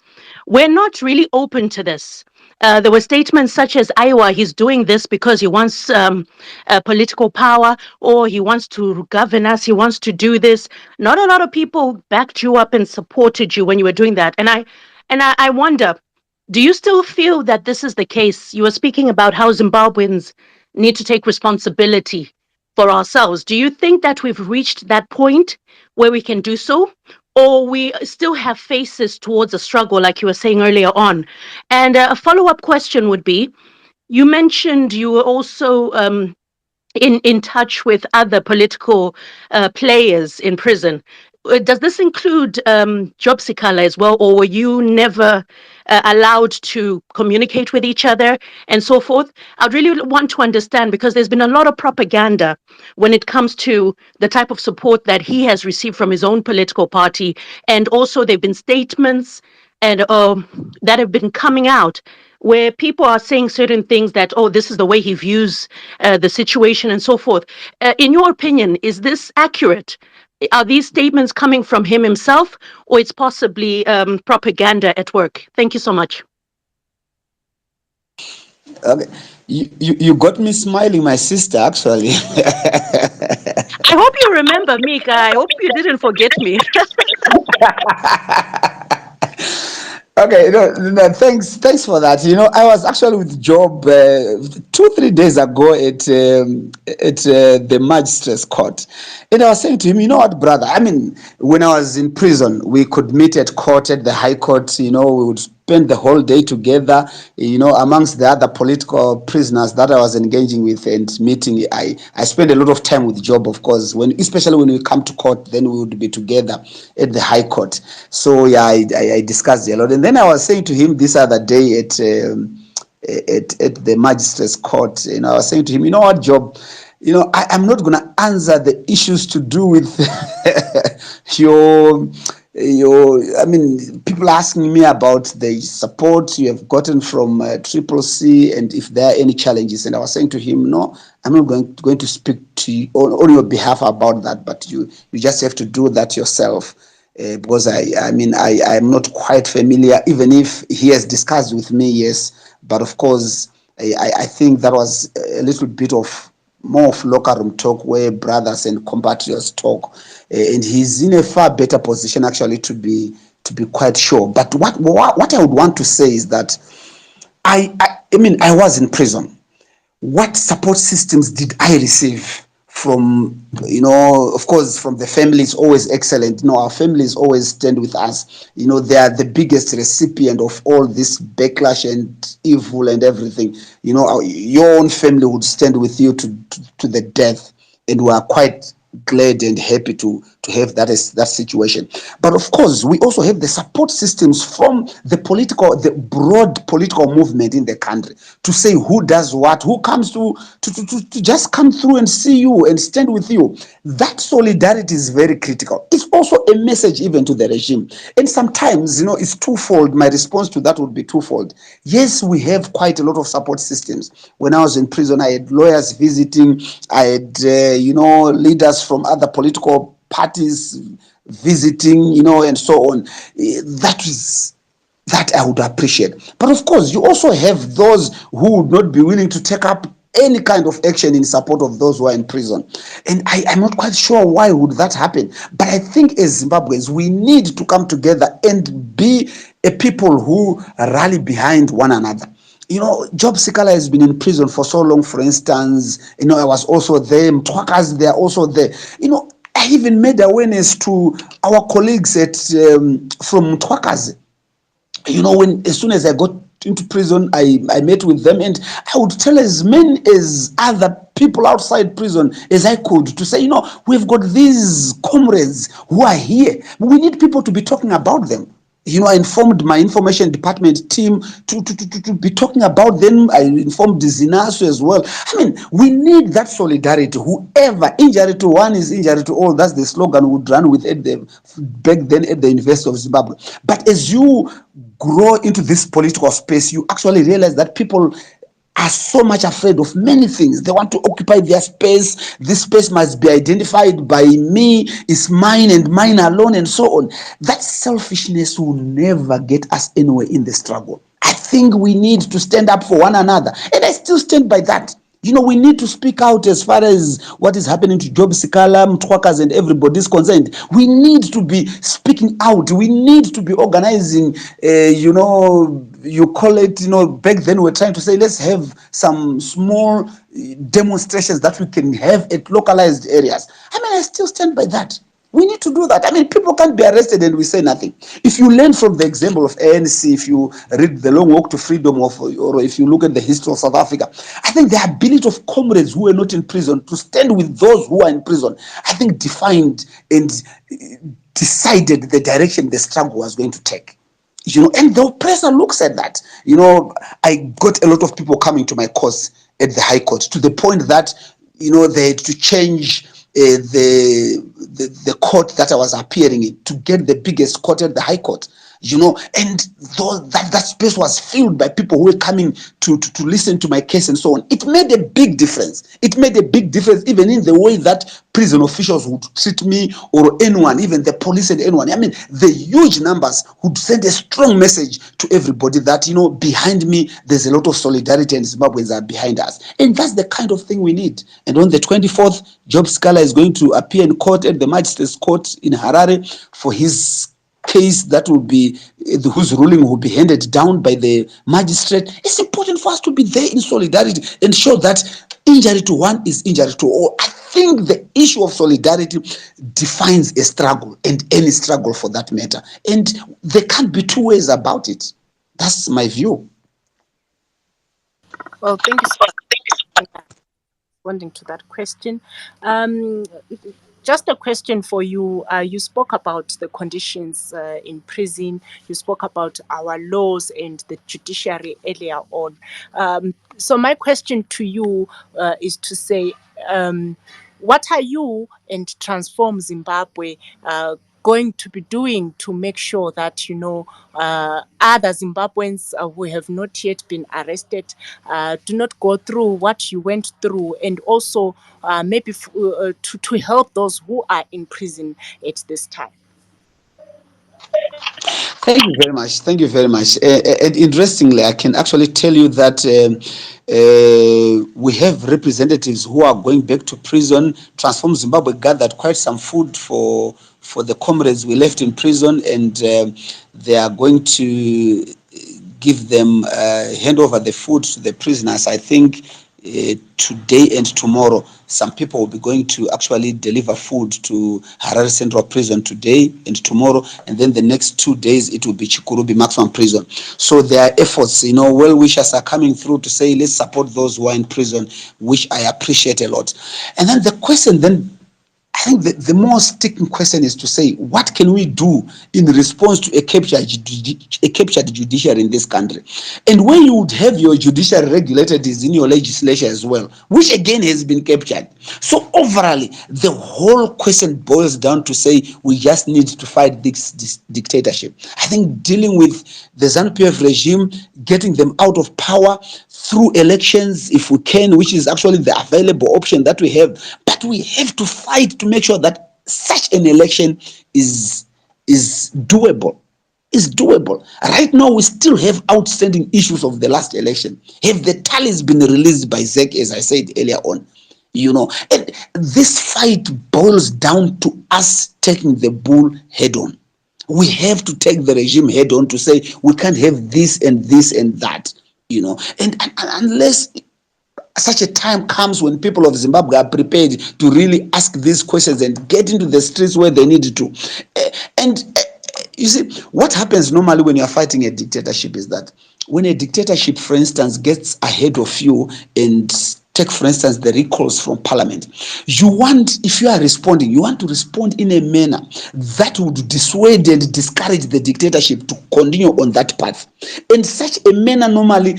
we're not really open to this. There were statements such as, Iowa, he's doing this because he wants political power, or he wants to govern us, he wants to do this. Not a lot of people backed you up and supported you when you were doing that. And I wonder, do you still feel that this is the case? You were speaking about how Zimbabweans need to take responsibility for ourselves. Do you think that we've reached that point where we can do so? Or we still have faces towards a struggle, like you were saying earlier on? And a follow-up question would be, you mentioned you were also in touch with other political players in prison. Does this include Job Sikala as well, or were you never allowed to communicate with each other and so forth? I'd really want to understand, because there's been a lot of propaganda when it comes to the type of support that he has received from his own political party, and also there've been statements and that have been coming out where people are saying certain things that, oh, this is the way he views the situation and so forth. In your opinion, is this accurate? Are these statements coming from him himself, or it's possibly propaganda at work? Thank you so much. Okay. You got me smiling, my sister, actually. I hope you remember me, guy. I hope you didn't forget me. Okay, no, thanks for that. I was actually with Job 2-3 days ago at the magistrates court, and I was saying to him, you know what, brother? I mean, when I was in prison, we could meet at court, at the High Court. We would spend the whole day together. Amongst the other political prisoners that I was engaging with and meeting, I spent a lot of time with Job, of course. Especially when we come to court, then we would be together at the High Court. So yeah, I discussed a lot, and then I was saying to him this other day at the magistrates court, and I was saying to him, you know what, Job, I'm not going to answer the issues to do with people asking me about the support you have gotten from Triple C and if there are any challenges. And I was saying to him, no, I'm not going to speak to you on your behalf about that, but you just have to do that yourself. Because I'm not quite familiar, even if he has discussed with me, yes, but of course I think that was a little bit of more of locker room talk where brothers and compatriots talk, and he's in a far better position actually to be quite sure. But what I would want to say is that I was in prison. what support systems did I receive from, of course, from the family is always excellent. Our families always stand with us. They are the biggest recipient of all this backlash and evil and everything. Your own family would stand with you to the death, and we are quite glad and happy to have that situation. But of course, we also have the support systems from the broad political movement in the country to say who does what, who comes to just come through and see you and stand with you. That solidarity is very critical. It's also a message even to the regime. And sometimes, it's twofold. My response to that would be twofold. Yes, we have quite a lot of support systems. When I was in prison, I had lawyers visiting, I had, leaders from other political parties visiting, and so on. That I would appreciate. But of course, you also have those who would not be willing to take up any kind of action in support of those who are in prison. And I'm not quite sure why would that happen. But I think as Zimbabweans, we need to come together and be a people who rally behind one another. Job Sikala has been in prison for so long, for instance. I was also there. Mtwakas, they are also there. I even made awareness to our colleagues from Mtwakas. As soon as I got into prison, I met with them, and I would tell as many as other people outside prison as I could to say, we've got these comrades who are here. We need people to be talking about them. I informed my information department team to be talking about them. I informed the Zinasu as well. We need that solidarity. Whoever, injury to one is injury to all. That's the slogan we would run with back then at the University of Zimbabwe. But as you grow into this political space, you actually realize that people are so much afraid of many things. They want to occupy their space. This space must be identified by me. It's mine and mine alone, and so on. That selfishness will never get us anywhere in the struggle. I think we need to stand up for one another, and I still stand by that. We need to speak out as far as what is happening to Job Sikala, Mtwakas, and everybody is concerned. We need to be speaking out. We need to be organizing, you call it, back then we were trying to say, let's have some small demonstrations that we can have at localized areas. I still stand by that. We need to do that. People can't be arrested and we say nothing. If you learn from the example of ANC, if you read The Long Walk to Freedom, or if you look at the history of South Africa, I think the ability of comrades who are not in prison to stand with those who are in prison, I think defined and decided the direction the struggle was going to take. And the oppressor looks at that. I got a lot of people coming to my cause at the High Court to the point that, they had to change the court that I was appearing in to get the biggest court at the High Court. And that space was filled by people who were coming to listen to my case and so on. It made a big difference. It made a big difference even in the way that prison officials would treat me, or anyone, even the police and anyone. The huge numbers would send a strong message to everybody that, behind me, there's a lot of solidarity and Zimbabweans are behind us. And that's the kind of thing we need. And on the 24th, Job Sikala is going to appear in court at the Magistrates Court in Harare for his case that will be, whose ruling will be handed down by the magistrate. It's important for us to be there in solidarity and show that injury to one is injury to all. I think the issue of solidarity defines a struggle, and any struggle for that matter. And there can't be two ways about it. That's my view. Well, thank you so much for responding to that question. Just a question for you. You spoke about the conditions in prison. You spoke about our laws and the judiciary earlier on. So my question to you is to say, what are you and Transform Zimbabwe going to be doing to make sure that, other Zimbabweans who have not yet been arrested do not go through what you went through, and also maybe to help those who are in prison at this time? Thank you very much. Thank you very much. And interestingly, I can actually tell you that we have representatives who are going back to prison. Transform Zimbabwe gathered quite some food for the comrades we left in prison, and they are going to give them, hand over the food to the prisoners. I think today and tomorrow, some people will be going to actually deliver food to Harare Central Prison today and tomorrow, and then the next 2 days it will be Chikurubi Maximum Prison. So there are efforts, well wishers are coming through to say let's support those who are in prison, which I appreciate a lot. And then the question then, I think the more sticking question is to say, what can we do in response to a captured judiciary in this country? And when you would have your judiciary regulated is in your legislature as well, which again has been captured. So overall, the whole question boils down to say, we just need to fight this dictatorship. I think dealing with the ZANU-PF regime, getting them out of power through elections, if we can, which is actually the available option that we have, but we have to fight to make sure that such an election is doable. Is doable. Right now, we still have outstanding issues of the last election. Have the tallies been released by ZEC, as I said earlier on? And this fight boils down to us taking the bull head on. We have to take the regime head on to say we can't have this and this and that, and unless such a time comes when people of Zimbabwe are prepared to really ask these questions and get into the streets where they need to. You see, what happens normally when you are fighting a dictatorship is that when a dictatorship, for instance, gets ahead of you and take, for instance, the recalls from parliament, if you are responding, you want to respond in a manner that would dissuade and discourage the dictatorship to continue on that path. And such a manner normally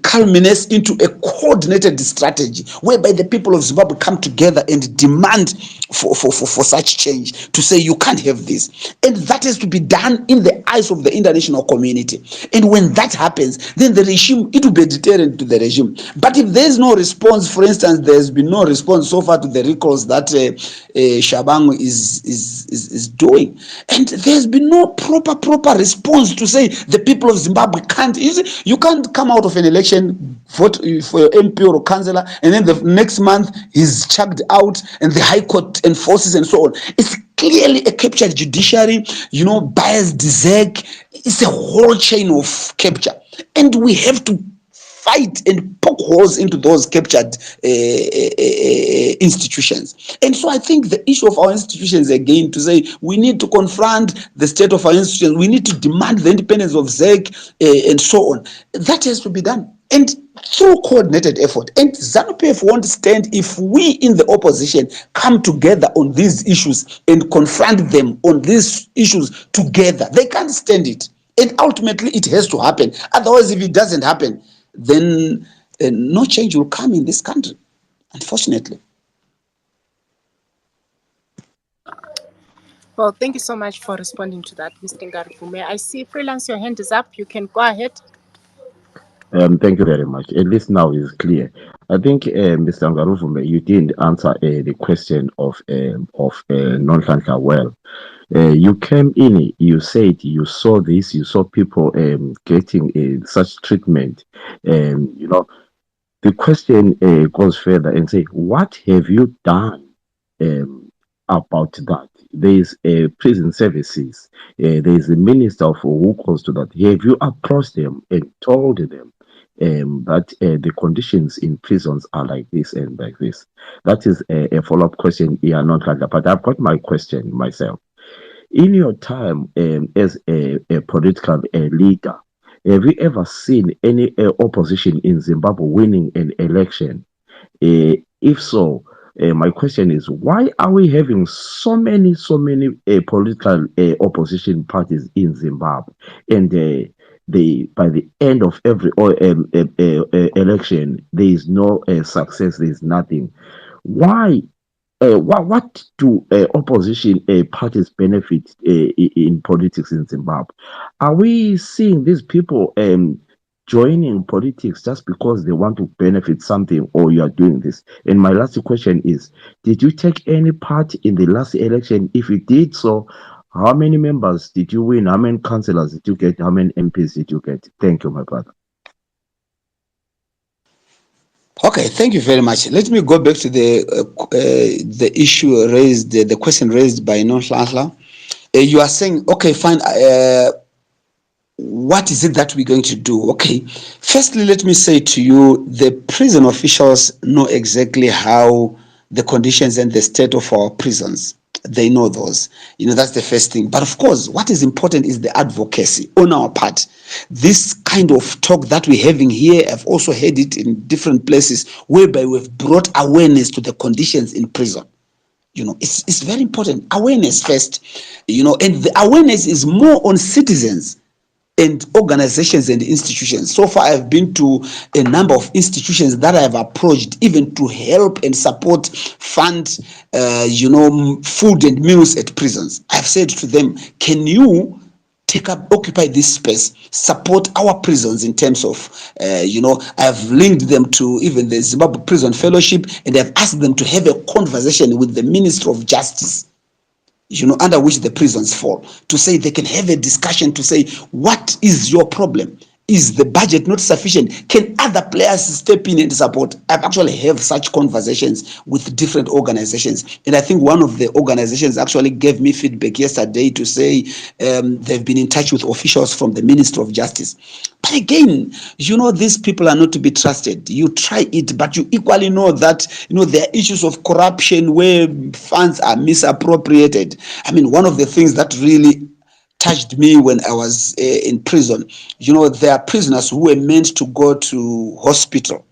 culminates into a coordinated strategy whereby the people of Zimbabwe come together and demand for such change, to say you can't have this, and that has to be done in the eyes of the international community. And when that happens, then the regime, it will be a deterrent to the regime. But if there is no response, for instance, there has been no response so far to the recalls that Shabang is doing, and there has been no proper response to say the people of Zimbabwe can't. You can't come out of an election, vote for your MP or councillor, and then the next month he's chucked out and the High Court enforces and so on. It's clearly a captured judiciary, biased ZEC. It's a whole chain of capture, and we have to fight and poke holes into those captured institutions. And so I think the issue of our institutions, again, to say we need to confront the state of our institutions, we need to demand the independence of ZEC and so on. That has to be done. And through coordinated effort. And ZANU-PF won't stand if we in the opposition come together on these issues and confront them on these issues together. They can't stand it. And ultimately, it has to happen. Otherwise, if it doesn't happen, then no change will come in this country, unfortunately. Well, thank you so much for responding to that, Mr. Ngarivhume. I see Freelance, your hand is up. You can go ahead. Thank you very much. At least now is clear. I think, Mr. Ngarivhume, you didn't answer the question of Nonhlanhla well. You came in, you said you saw this, you saw people getting such treatment. The question goes further and say, what have you done about that? There is prison services. There is a minister who calls to that. Have you approached them and told them that the conditions in prisons are like this and like this? That is a follow-up question here, not like that. But I've got my question myself. In your time as a political leader, have you ever seen any opposition in Zimbabwe winning an election? If so, my question is, why are we having so many political opposition parties in Zimbabwe? And by the end of every election, there is no success, there is nothing. Why? What do opposition parties benefit in politics in Zimbabwe? Are we seeing these people joining politics just because they want to benefit something, or you are doing this? And my last question is, did you take any part in the last election? If you did so, how many members did you win? How many councillors did you get? How many MPs did you get? Thank you, my brother. Okay, thank you very much. Let me go back to the issue raised, the question raised by Nonhlanhla. You are saying, okay, fine. what is it that we're going to do? Okay, firstly, let me say to you, the prison officials know exactly how the conditions and the state of our prisons. They know those. That's the first thing. But of course, what is important is the advocacy on our part. This kind of talk that we're having here, I've also heard it in different places, whereby we've brought awareness to the conditions in prison. It's very important. Awareness first, and the awareness is more on citizens and organizations and institutions. So far, I've been to a number of institutions that I have approached, even to help and support, fund, food and meals at prisons. I've said to them, can you occupy this space, support our prisons in terms of, I've linked them to even the Zimbabwe Prison Fellowship, and I've asked them to have a conversation with the Minister of Justice, under which the prisons fall, to say they can have a discussion to say, what is your problem? Is the budget not sufficient? Can other players step in and support? I've actually have such conversations with different organizations. And I think one of the organizations actually gave me feedback yesterday to say they've been in touch with officials from the Ministry of Justice. But again, these people are not to be trusted. You try it, but you equally know that, there are issues of corruption where funds are misappropriated. I mean, one of the things that really touched me when I was in prison, there are prisoners who were meant to go to hospital,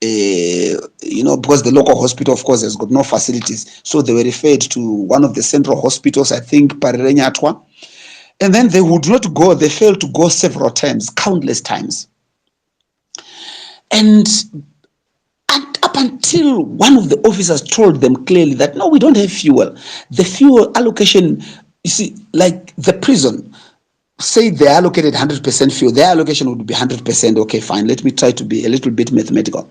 because the local hospital, of course, has got no facilities. So they were referred to one of the central hospitals, I think, Parirenyatwa. And then they would not go. They failed to go several times, countless times. And up until one of the officers told them clearly that, no, we don't have fuel. The fuel allocation, you see, like the prison, say they allocated 100% fuel, their allocation would be 100%. Okay, fine. Let me try to be a little bit mathematical.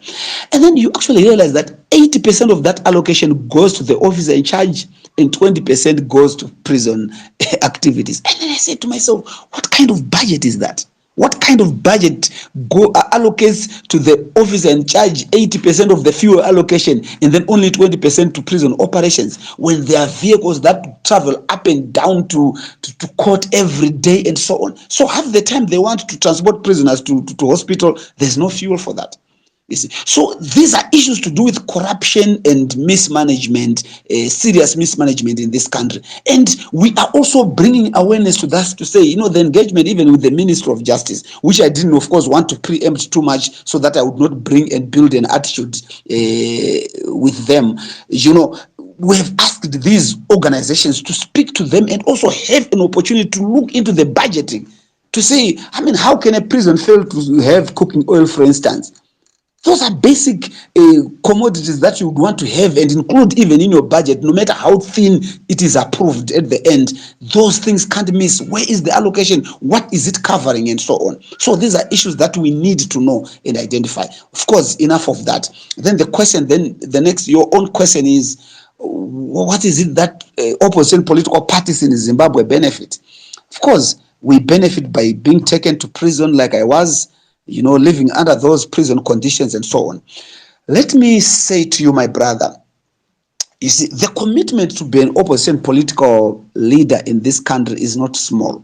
And then you actually realize that 80% of that allocation goes to the officer in charge and 20% goes to prison activities. And then I said to myself, what kind of budget is that? What kind of budget allocates to the officer in charge 80% of the fuel allocation and then only 20% to prison operations, when there are vehicles that travel up and down to court every day and so on? So half the time they want to transport prisoners to hospital, there's no fuel for that. You see? So these are issues to do with corruption and mismanagement, serious mismanagement in this country. And we are also bringing awareness to that, to say, the engagement even with the Minister of Justice, which I didn't, of course, want to preempt too much so that I would not bring and build an attitude with them. We have asked these organizations to speak to them and also have an opportunity to look into the budgeting, to say, how can a prison fail to have cooking oil, for instance? Those are basic commodities that you would want to have and include even in your budget, no matter how thin it is approved at the end. Those things can't miss. Where is the allocation? What is it covering? And so on. So these are issues that we need to know and identify. Of course, enough of that. Then the next, your own question is, what is it that opposition political parties in Zimbabwe benefit? Of course, we benefit by being taken to prison like I was, living under those prison conditions and so on. Let me say to you, my brother, you see, the commitment to be an opposition political leader in this country is not small.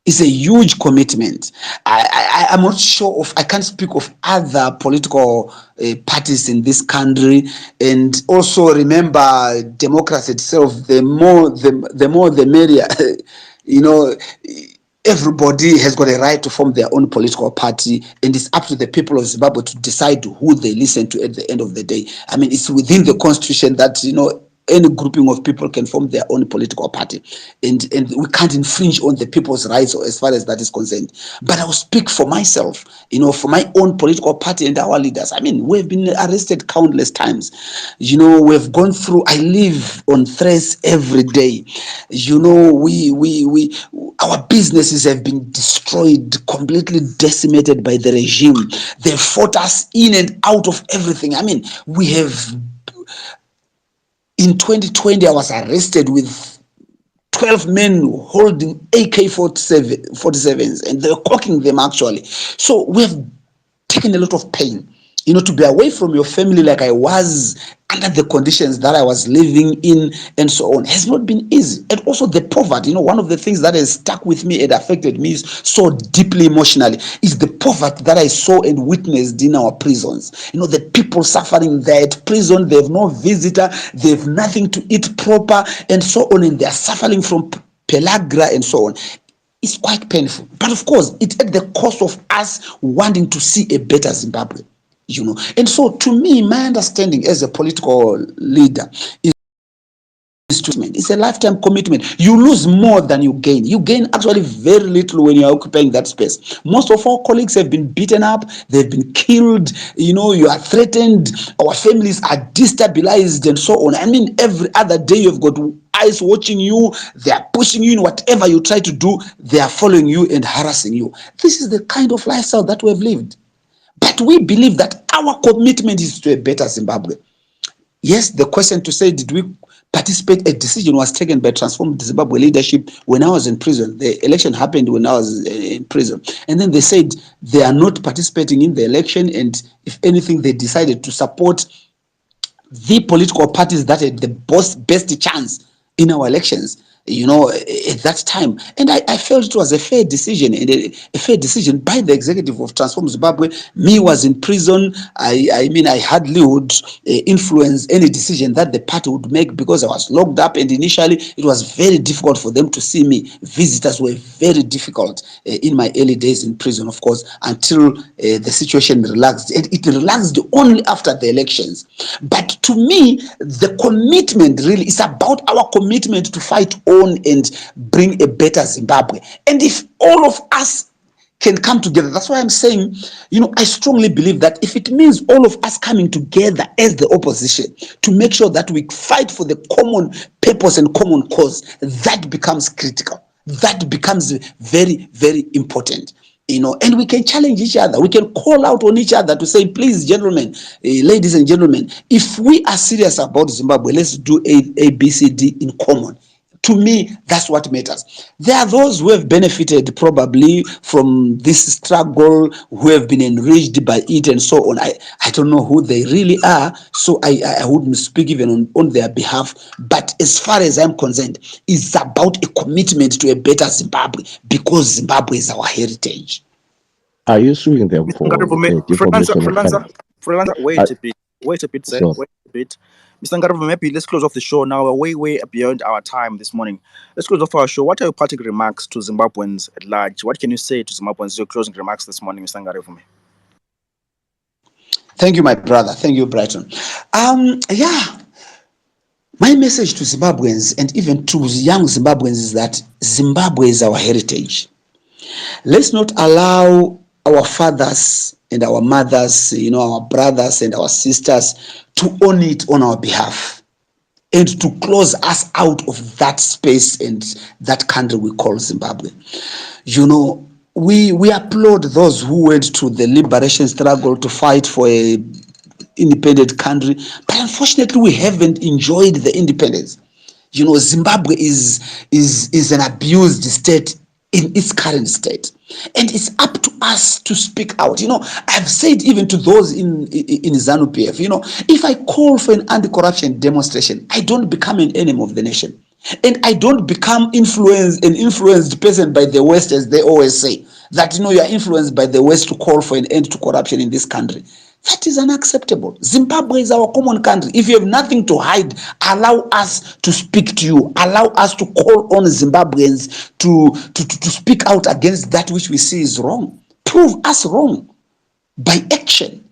It's a huge commitment. I'm not sure I can't speak of other political parties in this country. And also remember, democracy itself, the more the merrier. Everybody has got a right to form their own political party, and it's up to the people of Zimbabwe to decide who they listen to at the end of the day. It's within the constitution that, any grouping of people can form their own political party, and we can't infringe on the people's rights as far as that is concerned. But I will speak for myself, for my own political party and our leaders. We've been arrested countless times. We've gone through, I live on threats every day. Our businesses have been destroyed, completely decimated by the regime. They fought us in and out of everything. We have, in 2020, I was arrested with 12 men holding AK-47s, and they were cocking them actually. So we have taken a lot of pain. to be away from your family like I was under the conditions that I was living in and so on has not been easy. And also the poverty, one of the things that has stuck with me and affected me so deeply emotionally is the poverty that I saw and witnessed in our prisons. The people suffering there at prison, they have no visitor, they have nothing to eat proper and so on, and they are suffering from pellagra and so on. It's quite painful. But of course, it's at the cost of us wanting to see a better Zimbabwe. And so to me, my understanding as a political leader is it's a lifetime commitment. You lose more than you gain. You gain actually very little when you are occupying that space. Most of our colleagues have been beaten up, they've been killed, you are threatened, our families are destabilized and so on. I mean, every other day you've got eyes watching you, they are pushing you in whatever you try to do, they are following you and harassing you. This is the kind of lifestyle that we have lived. But we believe that our commitment is to a better Zimbabwe. Yes, the question to say, did we participate? A decision was taken by Transformed Zimbabwe leadership when I was in prison. The election happened when I was in prison. And then they said they are not participating in the election. And if anything, they decided to support the political parties that had the best chance in our elections, at that time. And I felt it was a fair decision, and a fair decision by the executive of Transform Zimbabwe. Me was in prison. I mean, I hardly would influence any decision that the party would make because I was locked up, and initially it was very difficult for them to see me. Visitors were very difficult in my early days in prison, of course, until the situation relaxed. And it relaxed only after the elections. But to me, the commitment really is about our commitment to fight on and bring a better Zimbabwe. And if all of us can come together, that's why I'm saying, I strongly believe that if it means all of us coming together as the opposition to make sure that we fight for the common purpose and common cause, that becomes critical. That becomes very, very important. And we can challenge each other. We can call out on each other to say, please, gentlemen, ladies and gentlemen, if we are serious about Zimbabwe, let's do A, B, C, D in common. To me, that's what matters. There are those who have benefited probably from this struggle, who have been enriched by it and so on. I don't know who they really are, so I wouldn't speak even on their behalf. But as far as I'm concerned, it's about a commitment to a better Zimbabwe because Zimbabwe is our heritage. Are you suing them for defamation of character? Freelancer, wait a bit, sir. Sure. Wait a bit. Mr. Ngarivhume, maybe let's close off the show now. We're way beyond our time this morning. Let's close off our show. What are your parting remarks to Zimbabweans at large? What can you say to Zimbabweans? Your closing remarks this morning, Mr. Ngarivhume. Thank you, my brother. Thank you, Brighton. My message to Zimbabweans and even to young Zimbabweans is that Zimbabwe is our heritage. Let's not allow our fathers and our mothers, our brothers and our sisters to own it on our behalf and to close us out of that space and that country we call Zimbabwe. We applaud those who went to the liberation struggle to fight for a independent country, but unfortunately we haven't enjoyed the independence. Zimbabwe is an abused state in its current state, and it's up to us to speak out. I've said even to those in ZANU-PF, if I call for an anti-corruption demonstration, I don't become an enemy of the nation, and I don't become an influenced person by the West, as they always say that you are influenced by the West to call for an end to corruption in this country. That is unacceptable. Zimbabwe is our common country. If you have nothing to hide, allow us to speak to you. Allow us to call on Zimbabweans to speak out against that which we see is wrong. Prove us wrong by action.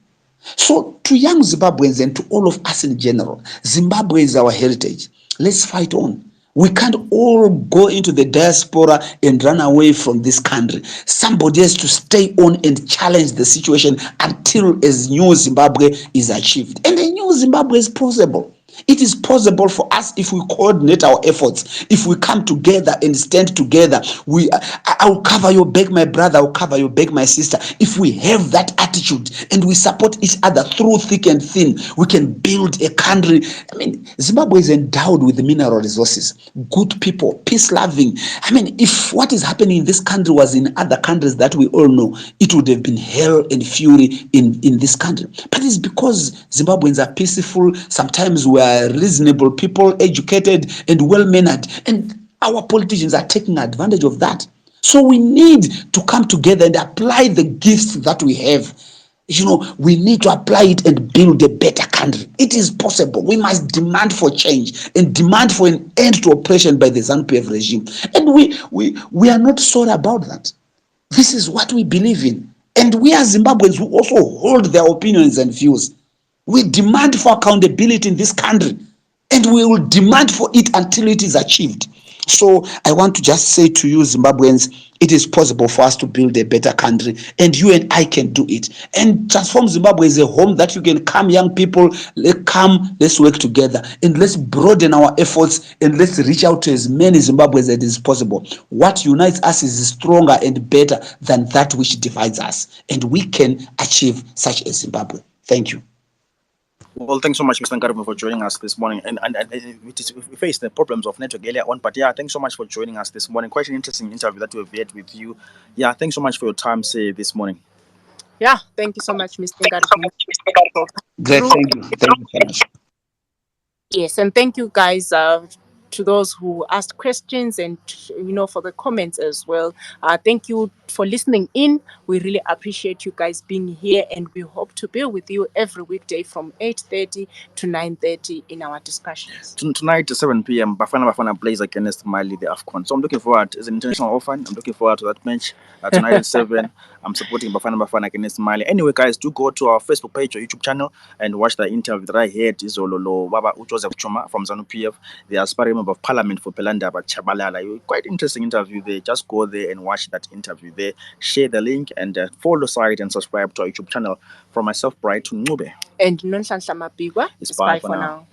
So to young Zimbabweans and to all of us in general, Zimbabwe is our heritage. Let's fight on. We can't all go into the diaspora and run away from this country. Somebody has to stay on and challenge the situation until a new Zimbabwe is achieved. And a new Zimbabwe is possible. It is possible for us, if we coordinate our efforts, if we come together and stand together, I'll cover your back, my brother, I'll cover your back, my sister. If we have that attitude and we support each other through thick and thin, we can build a country. I mean, Zimbabwe is endowed with mineral resources, good people, peace-loving. I mean, if what is happening in this country was in other countries that we all know, it would have been hell and fury in this country. But it's because Zimbabweans are peaceful. Sometimes we are reasonable people, educated and well-mannered, and our politicians are taking advantage of that. So we need to come together and apply the gifts that we have. We need to apply it and build a better country. It is possible. We must demand for change and demand for an end to oppression by the ZANU-PF regime. And we are not sorry about that. This is what we believe in. And we as Zimbabweans who also hold their opinions and views. We demand for accountability in this country, and we will demand for it until it is achieved. So I want to just say to you, Zimbabweans, it is possible for us to build a better country, and you and I can do it. And Transform Zimbabwe is a home that you can come, young people, let's work together, and let's broaden our efforts, and let's reach out to as many Zimbabweans as is possible. What unites us is stronger and better than that which divides us, and we can achieve such a Zimbabwe. Thank you. Well, thanks so much, Mr. Ngarivhume, for joining us this morning. And we faced the problems of network earlier on, but yeah, thanks so much for joining us this morning. Quite an interesting interview that we've had with you. Yeah, thanks so much for your time, say, this morning. Yeah, thank you so much, Mr. Ngarivhume. Great, thank you. Thank you so much. Yes, and thank you guys to those who asked questions and for the comments as well. Thank you for listening in. We really appreciate you guys being here, and we hope to be with you every weekday from 8:30 to 9:30 in our discussions. Tonight at 7 p.m. Bafana plays against Mali, the AFCON. So I'm looking forward. It's an international orphan. I'm looking forward to that match tonight at 7. I'm supporting Bafana against Mali. Anyway, guys, do go to our Facebook page or YouTube channel and watch the interview that I had. Izololo Baba Joseph Chuma from ZANU-PF, the aspiring member of parliament for Pelanda Chabalala. Quite interesting interview there. Just go there and watch that interview there. Share the link and follow the site and subscribe to our YouTube channel. From myself, Bright to Nube. And Nonhlanhla Mapigwa. It's bye for now.